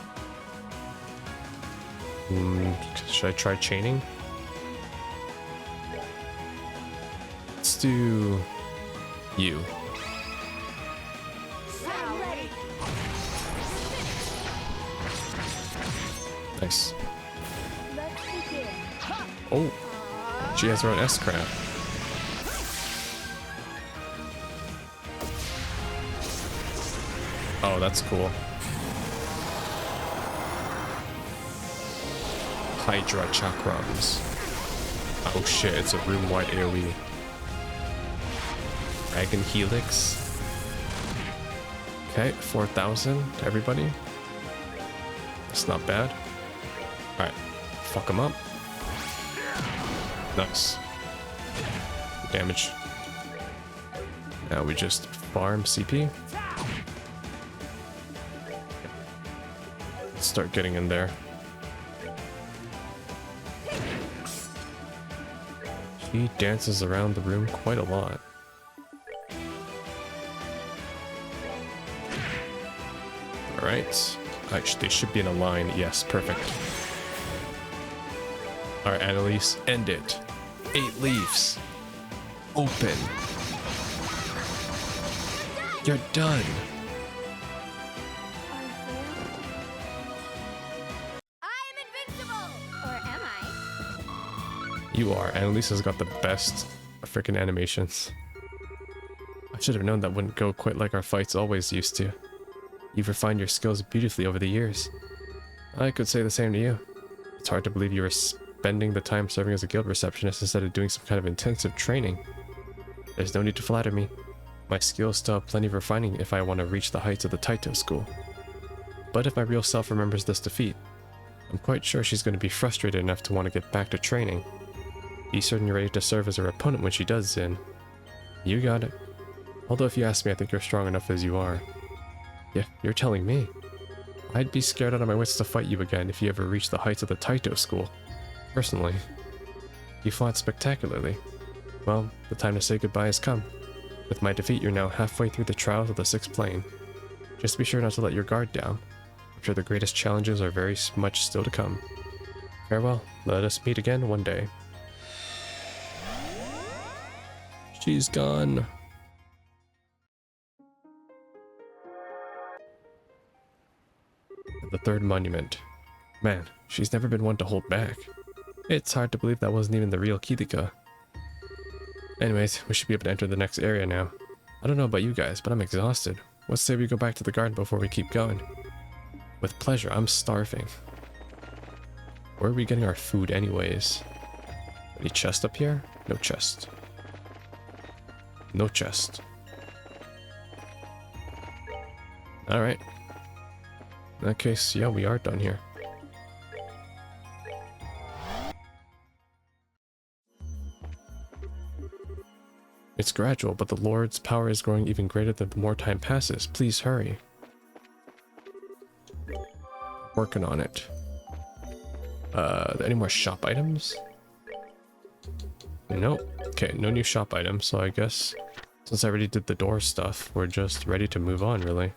S1: Should I try chaining? Let's do you.
S3: I'm ready.
S1: Nice.
S3: Let's begin.
S1: Oh, she has her own S-crab. Oh, that's cool. Hydra chakrams. Oh shit, it's a room-wide AoE. Dragon Helix. Okay, 4,000 to everybody. That's not bad. Alright, fuck them up. Nice. Damage. Now we just farm CP. Let's start getting in there. He dances around the room quite a lot. Alright. They should be in a line. Yes, perfect. Alright, Annalise, end it. 8 leaves. Open. You're done.
S3: I'm invincible! Or am I?
S1: You are. Annalise has got the best freaking animations. I should have known that wouldn't go quite like our fights always used to. You've refined your skills beautifully over the years. I could say the same to you. It's hard to believe you were spending the time serving as a guild receptionist instead of doing some kind of intensive training. There's no need to flatter me. My skills still have plenty of refining if I want to reach the heights of the Taito school. But if my real self remembers this defeat, I'm quite sure she's going to be frustrated enough to want to get back to training. Be certain you're ready to serve as her opponent when she does, Zin. You got it. Although if you ask me, I think you're strong enough as you are. Yeah, you're telling me. I'd be scared out of my wits to fight you again if you ever reached the heights of the Taito school. Personally. You fought spectacularly. Well, the time to say goodbye has come. With my defeat, you're now halfway through the trials of the 6th plane. Just be sure not to let your guard down. I'm sure the greatest challenges are very much still to come. Farewell. Let us meet again one day. She's gone. The 3rd monument. Man, she's never been one to hold back. It's hard to believe that wasn't even the real Kirika. Anyways, we should be able to enter the next area now. I don't know about you guys, but I'm exhausted. Let's say we go back to the garden before we keep going. With pleasure, I'm starving. Where are we getting our food anyways? Any chest up here? No chest. No chest. Alright. In that case, yeah, we are done here. It's gradual, but the Lord's power is growing even greater the more time passes. Please hurry. Working on it. Any more shop items? Nope. Okay, no new shop items, so I guess since I already did the door stuff, we're just ready to move on, really.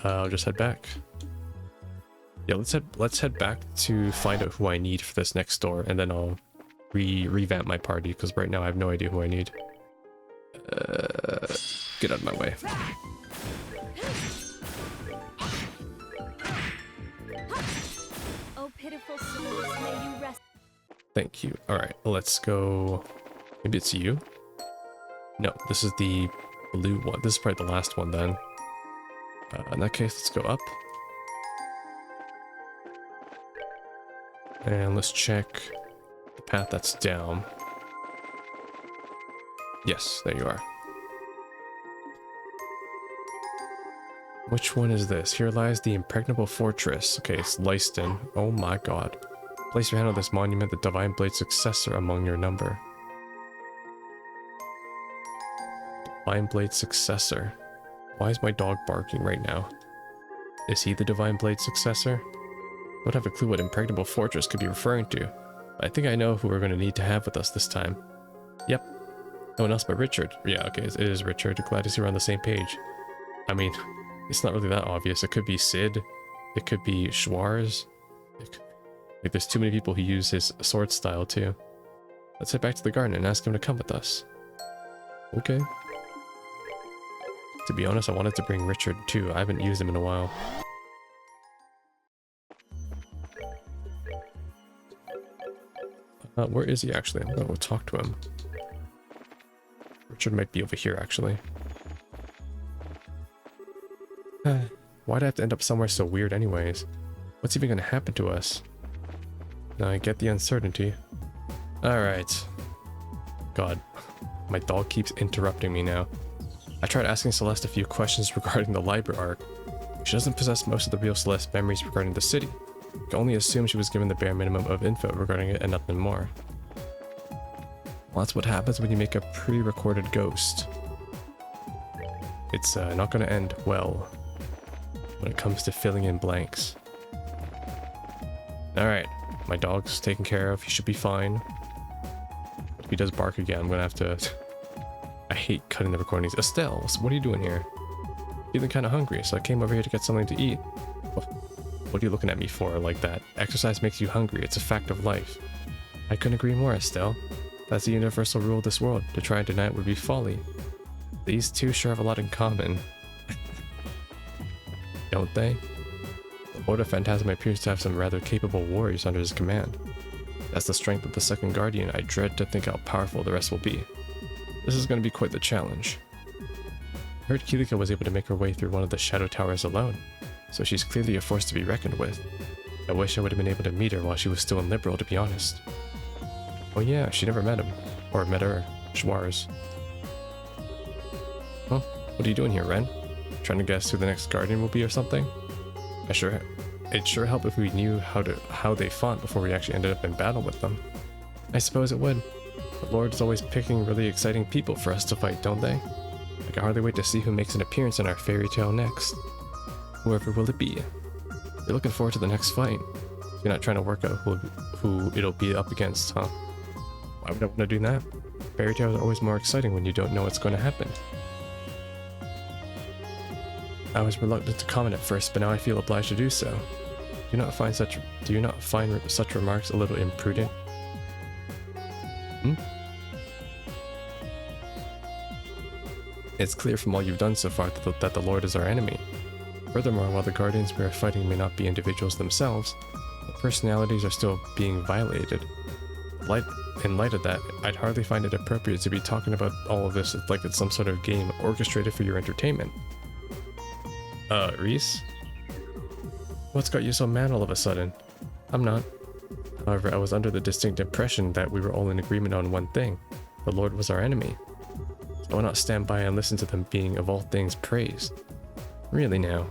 S1: I'll just head back. Yeah, let's head back to find out who I need for this next door, and then I'll revamp my party, because right now I have no idea who I need. Get out of my way.
S3: Oh, pitiful souls, may you rest.
S1: Thank you. Alright, let's go. Maybe it's you? No, this is the blue one. This is probably the last one then. In that case, let's go up. And let's check the path that's down. Yes, there you are. Which one is this? Here lies the impregnable fortress. Okay, it's Leiston. Oh my god. Place your hand on this monument, the Divine Blade's successor among your number. Divine Blade's successor. Why is my dog barking right now? Is he the Divine Blade's successor? I don't have a clue what impregnable fortress could be referring to. But I think I know who we're going to need to have with us this time. Yep. No one else but Richard. Yeah, okay, it is Richard. Glad to see we're on the same page. I mean, it's not really that obvious. It could be Sid. It could be Schwarz. Like, there's too many people who use his sword style, too. Let's head back to the garden and ask him to come with us. Okay. To be honest, I wanted to bring Richard, too. I haven't used him in a while. Where is he actually? I'm gonna go talk to him. Richard might be over here actually. Why'd I have to end up somewhere so weird anyways? What's even gonna happen to us? Now I get the uncertainty. Alright. God, my dog keeps interrupting me now. I tried asking Celeste a few questions regarding the library arc. She doesn't possess most of the real Celeste memories regarding the city. I can only assume she was given the bare minimum of info regarding it and nothing more. Well, that's what happens when you make a pre-recorded ghost. It's not going to end well when it comes to filling in blanks. Alright, my dog's taken care of. He should be fine. If he does bark again, I'm going to have to... I hate cutting the recordings. Estelle, what are you doing here? Feeling kind of hungry, so I came over here to get something to eat. What are you looking at me for like that? Exercise makes you hungry. It's a fact of life. I couldn't agree more, Estelle. That's the universal rule of this world. To try and deny it would be folly. These two sure have a lot in common. Don't they? The Lord of Phantasm appears to have some rather capable warriors under his command. That's the strength of the second guardian. I dread to think how powerful the rest will be. This is going to be quite the challenge. I heard Kilika was able to make her way through one of the shadow towers alone, so she's clearly a force to be reckoned with. I wish I would have been able to meet her while she was still in Liberal, to be honest. Oh yeah, she never met him. Or met her. Schwarz. Huh? What are you doing here, Ren? Trying to guess who the next guardian will be or something? It'd sure help if we knew how they fought before we actually ended up in battle with them. I suppose it would. The Lord's always picking really exciting people for us to fight, don't they? I can hardly wait to see who makes an appearance in our fairy tale next. Whoever will it be? You're looking forward to the next fight. You're not trying to work out who it'll be up against, huh? Why would I want to do that? Fairy tales are always more exciting when you don't know what's going to happen. I was reluctant to comment at first, but now I feel obliged to do so. Do you not find such remarks a little imprudent? It's clear from all you've done so far that the Lord is our enemy. Furthermore, while the guardians we are fighting may not be individuals themselves, the personalities are still being violated. In light of that, I'd hardly find it appropriate to be talking about all of this like it's some sort of game orchestrated for your entertainment. Reese? What's got you so mad all of a sudden? I'm not. However, I was under the distinct impression that we were all in agreement on one thing. The Lord was our enemy. So why not stand by and listen to them being, of all things, praised? Really now.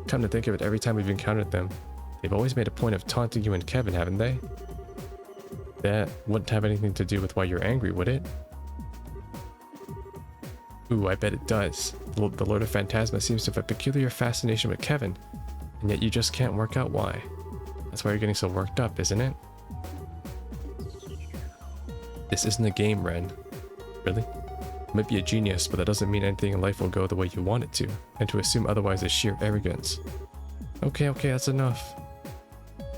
S1: Come to think of it, every time we've encountered them, they've always made a point of taunting you and Kevin, haven't they? That wouldn't have anything to do with why you're angry, would it? Ooh, I bet it does. The Lord of Phantasma seems to have a peculiar fascination with Kevin, and yet you just can't work out why. That's why you're getting so worked up, isn't it? This isn't a game, Ren. Really? You might be a genius, but that doesn't mean anything in life will go the way you want it to, and to assume otherwise is sheer arrogance. Okay, that's enough.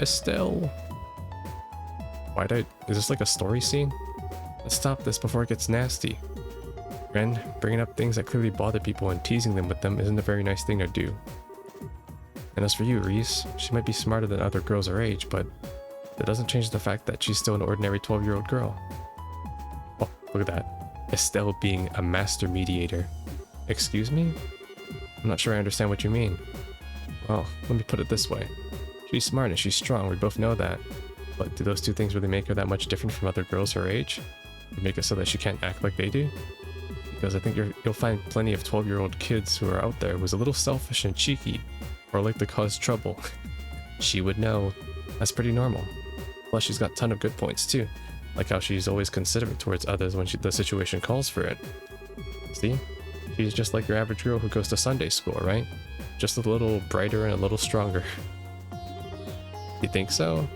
S1: Estelle! Is this like a story scene? Let's stop this before it gets nasty. Ren, bringing up things that clearly bother people and teasing them with them isn't a very nice thing to do. And as for you, Reese, she might be smarter than other girls her age, but that doesn't change the fact that she's still an ordinary 12-year-old girl. Oh, look at that. Estelle being a master mediator. Excuse me? I'm not sure I understand what you mean. Well, let me put it this way. She's smart and she's strong, we both know that. But do those two things really make her that much different from other girls her age? Or make it so that she can't act like they do? Because I think you'll find plenty of 12-year-old kids who are out there who's a little selfish and cheeky, or like to cause trouble. She would know. That's pretty normal. Plus she's got a ton of good points too, like how she's always considerate towards others when the situation calls for it. See? She's just like your average girl who goes to Sunday school, right? Just a little brighter and a little stronger. You think so?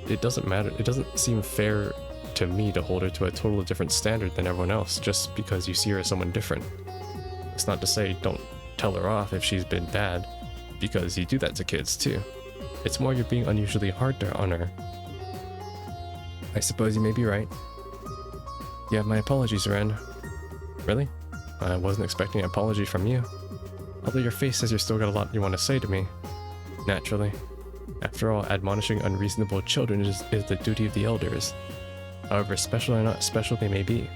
S1: It doesn't matter. It doesn't seem fair to me to hold her to a totally different standard than everyone else just because you see her as someone different. It's not to say don't tell her off if she's been bad, because you do that to kids too. It's more you're being unusually hard on her. I suppose you may be right. You have my apologies, Ren. Really? I wasn't expecting an apology from you. Although your face says you still got a lot you want to say to me. Naturally. After all, admonishing unreasonable children is the duty of the elders, however special or not special they may be.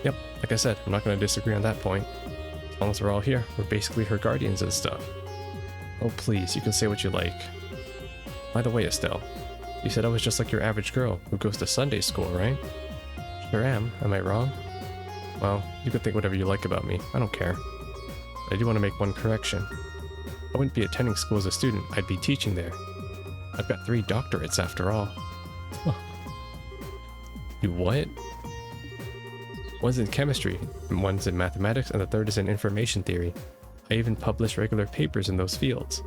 S1: Yep, like I said, I'm not going to disagree on that point. As long as we're all here, we're basically her guardians and stuff. Oh please, you can say what you like. By the way, Estelle, you said I was just like your average girl who goes to Sunday school, right? Sure am I wrong? Well, you can think whatever you like about me, I don't care. I do want to make one correction. I wouldn't be attending school as a student, I'd be teaching there. I've got 3 doctorates after all. You what? One's in chemistry, one's in mathematics, and the third is in information theory. I even publish regular papers in those fields.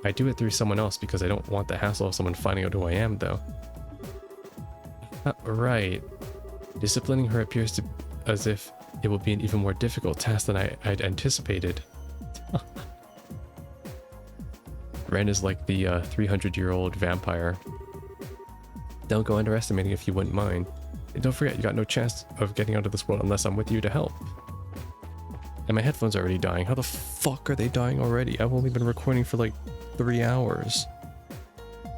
S1: I do it through someone else because I don't want the hassle of someone finding out who I am, though. Right. Disciplining her appears to as if it will be an even more difficult task than I'd anticipated. Ren is like the 300-year-old vampire. Don't go underestimating if you wouldn't mind. And don't forget, you got no chance of getting out of this world unless I'm with you to help. And my headphones are already dying. How the fuck are they dying already? I've only been recording for like 3 hours.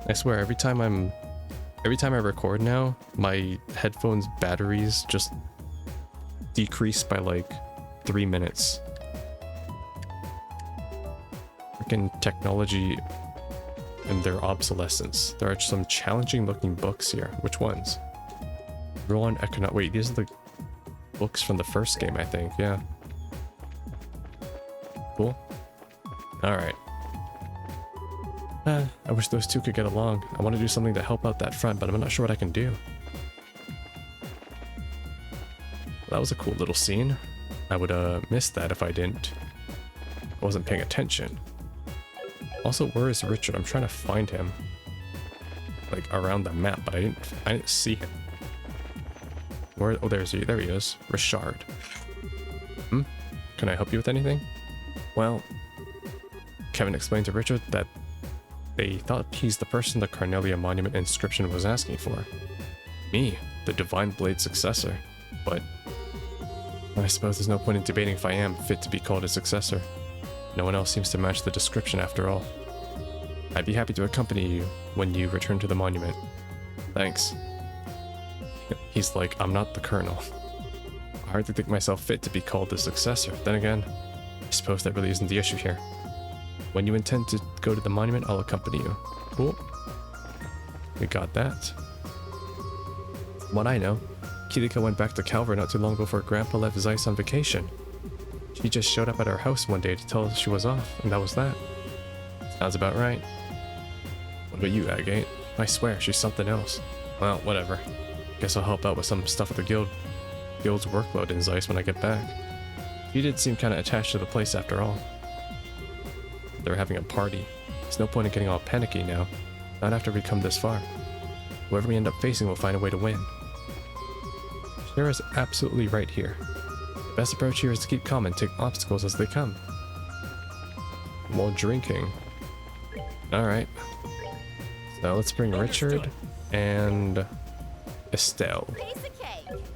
S1: I swear, every time I record now, my headphones batteries just decrease by like 3 minutes. Freaking technology and their obsolescence. There are some challenging looking books here. Which ones? Rule on economic. Wait, these are the books from the first game, I think. Yeah. Cool. Alright. I wish those two could get along. I want to do something to help out that front, but I'm not sure what I can do. That was a cool little scene. I would miss that if I wasn't paying attention. Also, where is Richard? I'm trying to find him. Like around the map, but I didn't see him. Where? Oh, there he is. Richard. Can I help you with anything? Well, Kevin explained to Richard that they thought he's the person the Carnelia Monument inscription was asking for. Me, the Divine Blade successor. But I suppose there's no point in debating if I am fit to be called a successor. No one else seems to match the description after all. I'd be happy to accompany you when you return to the monument. Thanks. He's like, I'm not the colonel. I hardly think myself fit to be called the successor. Then again, I suppose that really isn't the issue here. When you intend to go to the monument, I'll accompany you. Cool. We got that. From what I know, Kirika went back to Calvary not too long before Grandpa left Zeiss on vacation. She just showed up at our house one day to tell us she was off, and that was that. Sounds about right. What about you, Agate? I swear, she's something else. Well, whatever. Guess I'll help out with some stuff at the guild's workload in Zeiss when I get back. She did seem kind of attached to the place after all. They're having a party. There's no point in getting all panicky now. Not after we come this far. Whoever we end up facing will find a way to win. Shara's absolutely right here. The best approach here is to keep calm and take obstacles as they come. While drinking. Alright. So let's bring Richard and Estelle.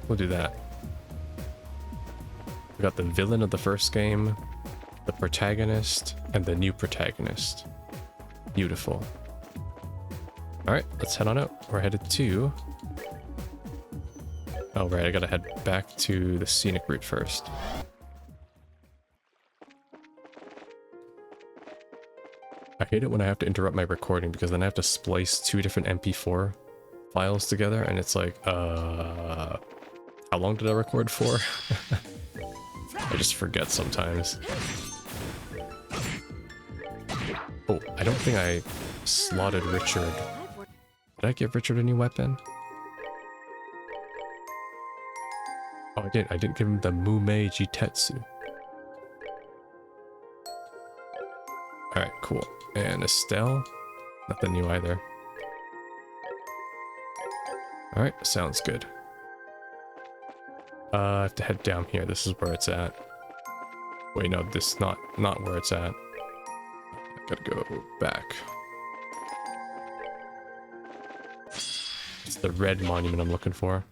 S1: We'll do that. We got the villain of the first game, the protagonist, and the new protagonist. Beautiful. Alright, let's head on out. We're headed to... Oh right, I gotta head back to the scenic route first. I hate it when I have to interrupt my recording because then I have to splice 2 different MP4 files together and it's like, how long did I record for? I just forget sometimes. Oh, I don't think I slotted Richard. Did I give Richard a new weapon? Oh, I didn't. I didn't give him the Mume Jitetsu. Alright, cool. And Estelle? Nothing new either. Alright, sounds good. I have to head down here. This is where it's at. Wait, no, this is not where it's at. I gotta go back. It's the red monument I'm looking for.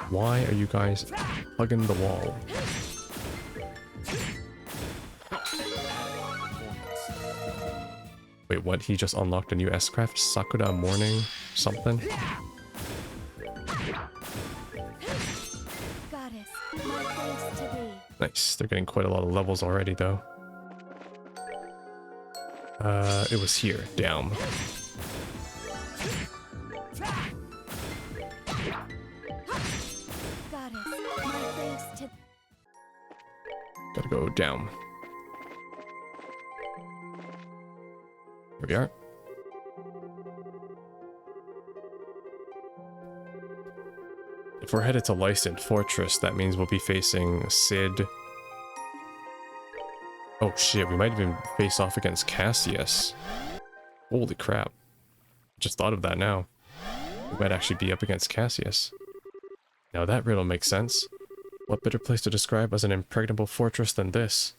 S1: Why are you guys hugging the wall? Wait, what? He just unlocked a new S-Craft? Sakura Morning something?
S3: Goddess, my thanks to thee.
S1: Nice. They're getting quite a lot of levels already, though. It was here. Down.
S3: Goddess, my thanks to
S1: Gotta go down. Here we are. If we're headed to Lysand Fortress, that means we'll be facing Cid. Oh shit, we might even face off against Cassius. Holy crap. Just thought of that now. We might actually be up against Cassius. Now that riddle makes sense. What better place to describe as an impregnable fortress than this?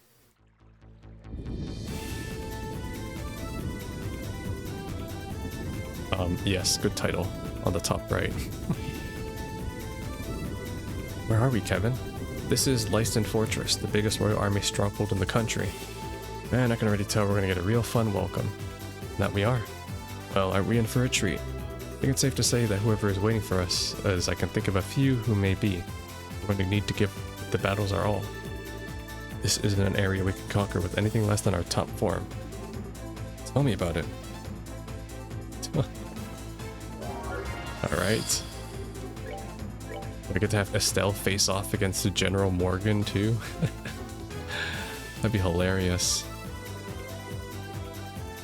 S1: Yes, good title. On the top right. Where are we, Kevin? This is Lysand Fortress, the biggest royal army stronghold in the country. Man, I can already tell we're gonna get a real fun welcome. And that we are. Well, aren't we in for a treat? I think it's safe to say that whoever is waiting for us, as I can think of a few who may be, we're going to need to give the battles our all. This isn't an area we can conquer with anything less than our top form. Tell me about it. Alright. I get to have Estelle face off against the General Morgan too. That'd be hilarious.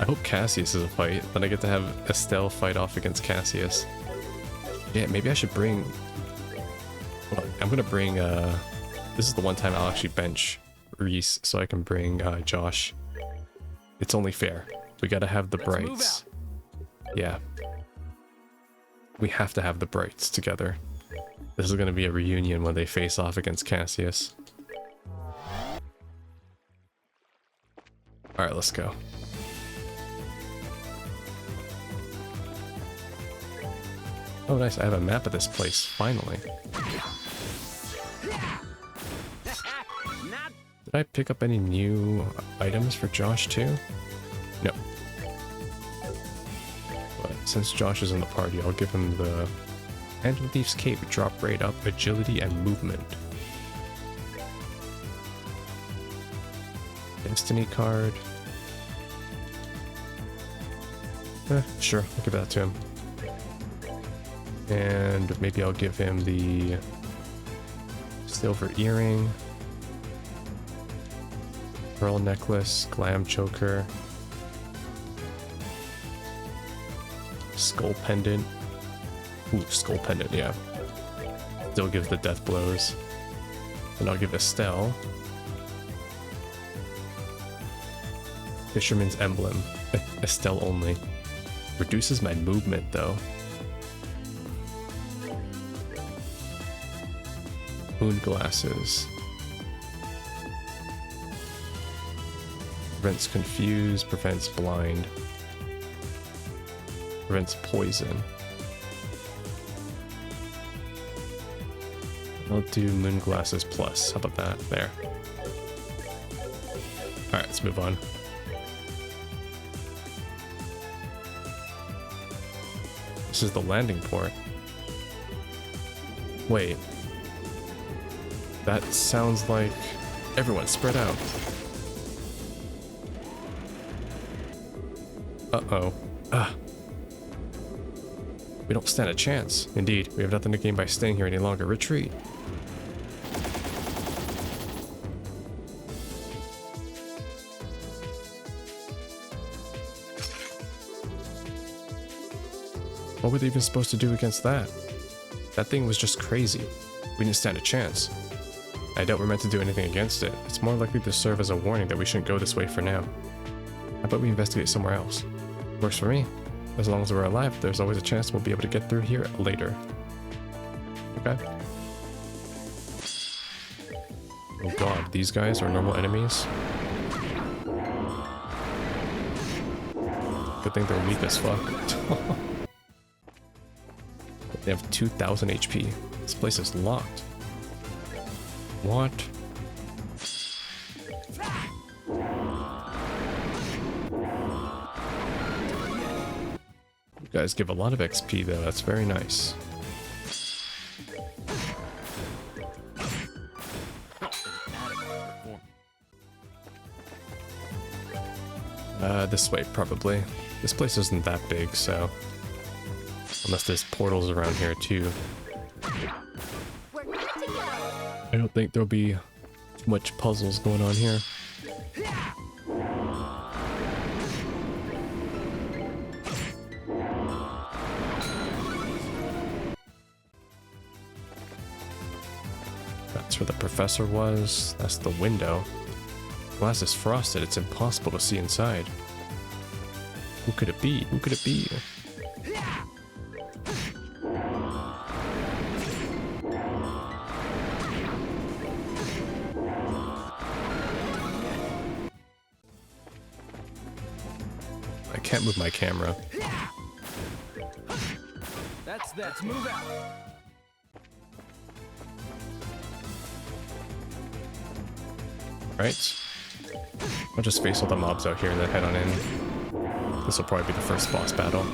S1: I hope Cassius is a fight, then I get to have Estelle fight off against Cassius. Yeah, maybe I should bring... Well, I'm gonna bring, this is the one time I'll actually bench Reese, so I can bring, Josh. It's only fair. We gotta have the Brights. Yeah. We have to have the Brights together. This is gonna be a reunion when they face off against Cassius. Alright, let's go. Oh nice, I have a map of this place, finally. Did I pick up any new items for Josh too? No. But since Josh is in the party, I'll give him the Hand of Thief's Cape, drop rate up, agility, and movement. Destiny card. Sure, I'll give that to him. And maybe I'll give him the silver earring, pearl necklace, glam choker, skull pendant. Ooh, skull pendant, yeah. Still gives the death blows. And I'll give Estelle Fisherman's Emblem. Estelle only. Reduces my movement though. Moon glasses. Prevents confuse, prevents blind. Prevents poison. I'll do moon glasses plus. How about that? There. Alright, let's move on. This is the landing port. Wait. That sounds like... Everyone, spread out. Uh-oh. Ah. We don't stand a chance. Indeed, we have nothing to gain by staying here any longer. Retreat. What were they even supposed to do against that? That thing was just crazy. We didn't stand a chance. I doubt we're meant to do anything against it. It's more likely to serve as a warning that we shouldn't go this way for now. How about we investigate somewhere else? Works for me. As long as we're alive, there's always a chance we'll be able to get through here later. Okay. Oh god, these guys are normal enemies? Good thing they're weak as fuck. They have 2,000 HP. This place is locked. What? You guys give a lot of XP though, that's very nice. This way probably. This place isn't that big, so unless there's portals around here too.
S3: We're good to go.
S1: I don't think there'll be too much puzzles going on here. That's where the professor was. That's the window. Glass is frosted. It's impossible to see inside. Who could it be? Who could it be? I can't move my camera.
S2: Let's move out.
S1: Right? I'll just face all the mobs out here and then head on in. This will probably be the first boss battle.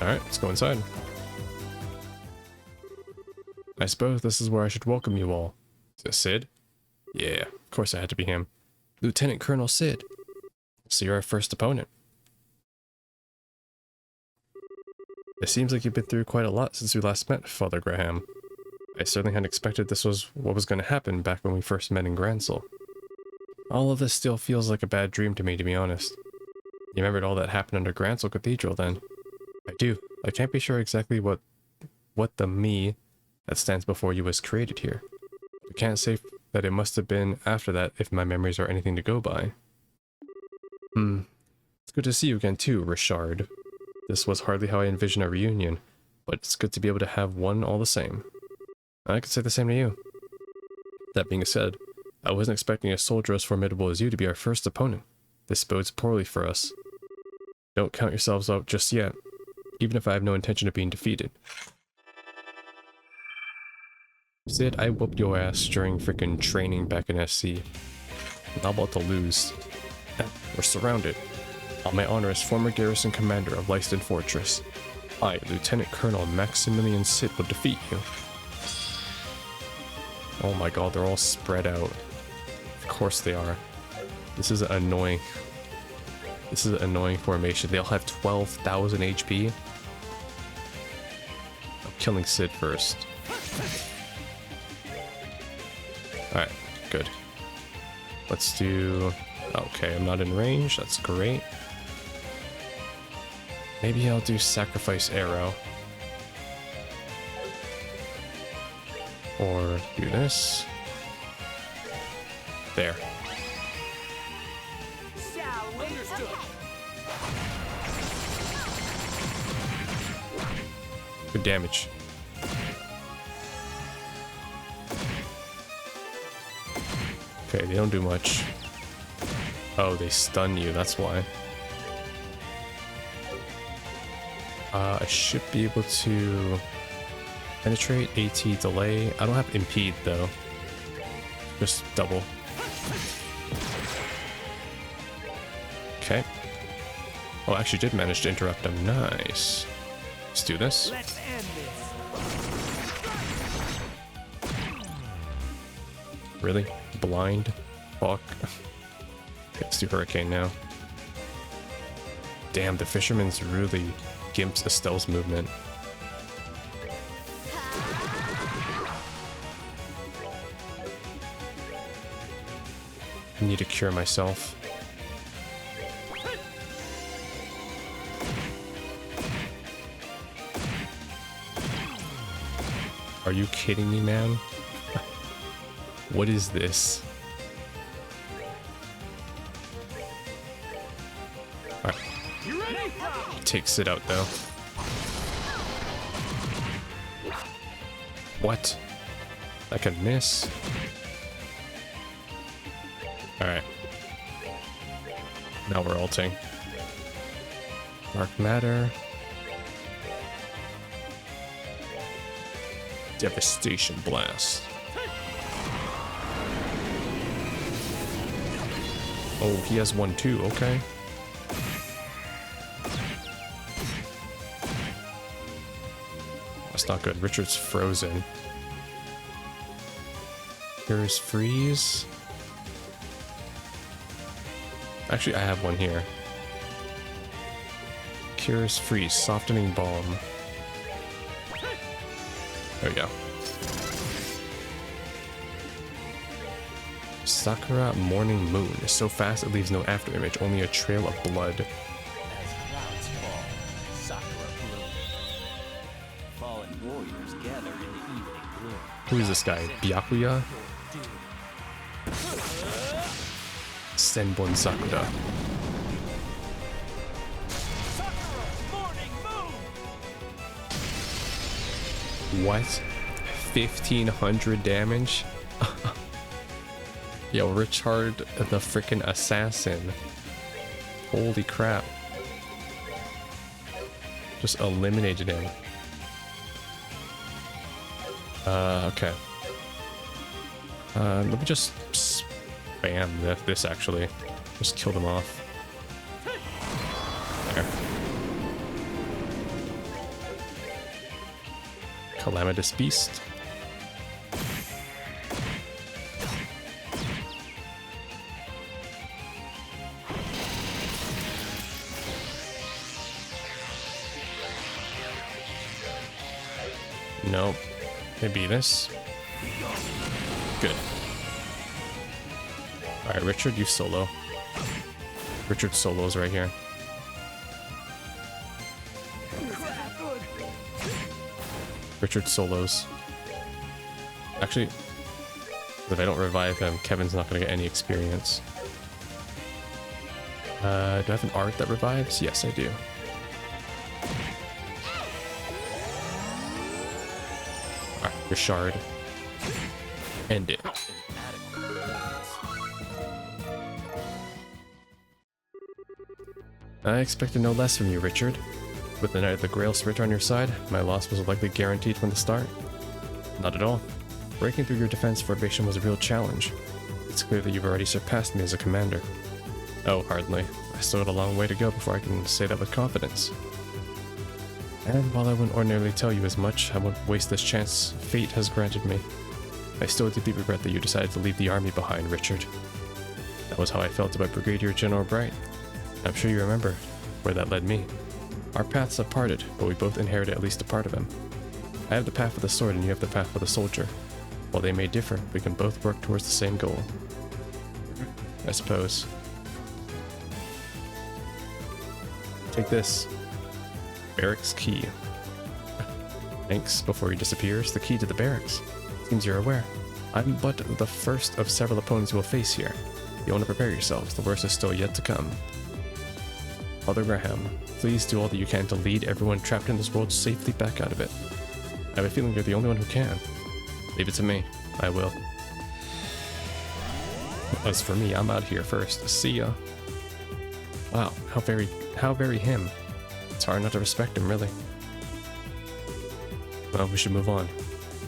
S1: Alright, let's go inside. I suppose this is where I should welcome you all. Is it Sid? Yeah, of course it had to be him. Lieutenant Colonel Sid. So you're our first opponent. It seems like you've been through quite a lot since we last met, Father Graham. I certainly hadn't expected this was what was going to happen back when we first met in Gransel. All of this still feels like a bad dream to me, to be honest. You remembered all that happened under Gransel Cathedral then? I do. I can't be sure exactly what the me that stands before you was created here. I can't say that it must have been after that if my memories are anything to go by. It's good to see you again too, Richard. This was hardly how I envisioned a reunion, but it's good to be able to have one all the same. I could say the same to you. That being said, I wasn't expecting a soldier as formidable as you to be our first opponent. This bodes poorly for us. Don't count yourselves out just yet, even if I have no intention of being defeated. Sid, I whooped your ass during freaking training back in SC. I'm about to lose. We're surrounded. On my honor as former garrison commander of Leiston Fortress, I, Lieutenant Colonel Maximilian Sid, will defeat you. Oh my god, they're all spread out. Of course they are. This is annoying. This is an annoying formation. They all have 12,000 HP. I'm killing Sid first. Alright, good. Let's do... Okay, I'm not in range. That's great. Maybe I'll do Sacrifice Arrow. Or do this. There.
S2: Understood.
S1: Good damage. Okay, they don't do much. Oh, they stun you, that's why. I should be able to penetrate, AT delay. I don't have impede though. Just double. Okay. Oh, I actually did manage to interrupt them. Nice. Let's do this.
S2: Let's end this.
S1: Really? Blind? Fuck. Okay, let's do Hurricane now. Damn, the Fisherman's really gimps Estelle's movement. I need to cure myself. Are you kidding me, man? What is this? Alright.
S2: You ready?
S1: Takes it out though. What? I can miss. Alright. Now we're ulting. Dark Matter. Devastation Blast. Oh, he has one too, okay. not good. Richard's frozen. Here's freeze. Actually, I have one here. Cures freeze, softening balm. There we go. Sakura Morning Moon is so fast it leaves no after image, only a trail of blood.
S2: As clouds fall, Sakura bloom. Fallen warriors gather in the evening gloom.
S1: Who is this guy? Byakuya? Senbon Sakura.
S2: Sakura, morning moon.
S1: What? 1500 damage? Yo, Richard the freaking assassin. Holy crap. Just eliminated him. Okay. Let me just spam this actually. Just kill them off. There. Calamitous Beast. Nope. Maybe this. Good. Alright, Richard, you solo. Richard solos right here. Richard solos. Actually, if I don't revive him, Kevin's not going to get any experience. Do I have an art that revives? Yes, I do. Alright, your shard. End it. I expected no less from you, Richard. With the Knight of the Grail Spirit on your side, my loss was likely guaranteed from the start. Not at all. Breaking through your defense formation was a real challenge. It's clear that you've already surpassed me as a commander. Oh, hardly. I still got a long way to go before I can say that with confidence. And while I wouldn't ordinarily tell you as much, I won't waste this chance fate has granted me. I still deeply regret that you decided to leave the army behind, Richard. That was how I felt about Brigadier General Bright. I'm sure you remember where that led me. Our paths have parted, but we both inherited at least a part of him. I have the path of the sword and you have the path of the soldier. While they may differ, we can both work towards the same goal. I suppose. Take this. Barracks key. Thanks. Before he disappears, the key to the barracks. Seems you're aware. I'm but the first of several opponents you will face here. You want to prepare yourselves, the worst is still yet to come. Father Graham, please do all that you can to lead everyone trapped in this world safely back out of it. I have a feeling you're the only one who can. Leave it to me. I will. As for me, I'm out here first. See ya. Wow, how very him. It's hard not to respect him, really. Well, we should move on.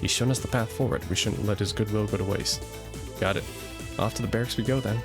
S1: He's shown us the path forward. We shouldn't let his goodwill go to waste. Got it. Off to the barracks we go then.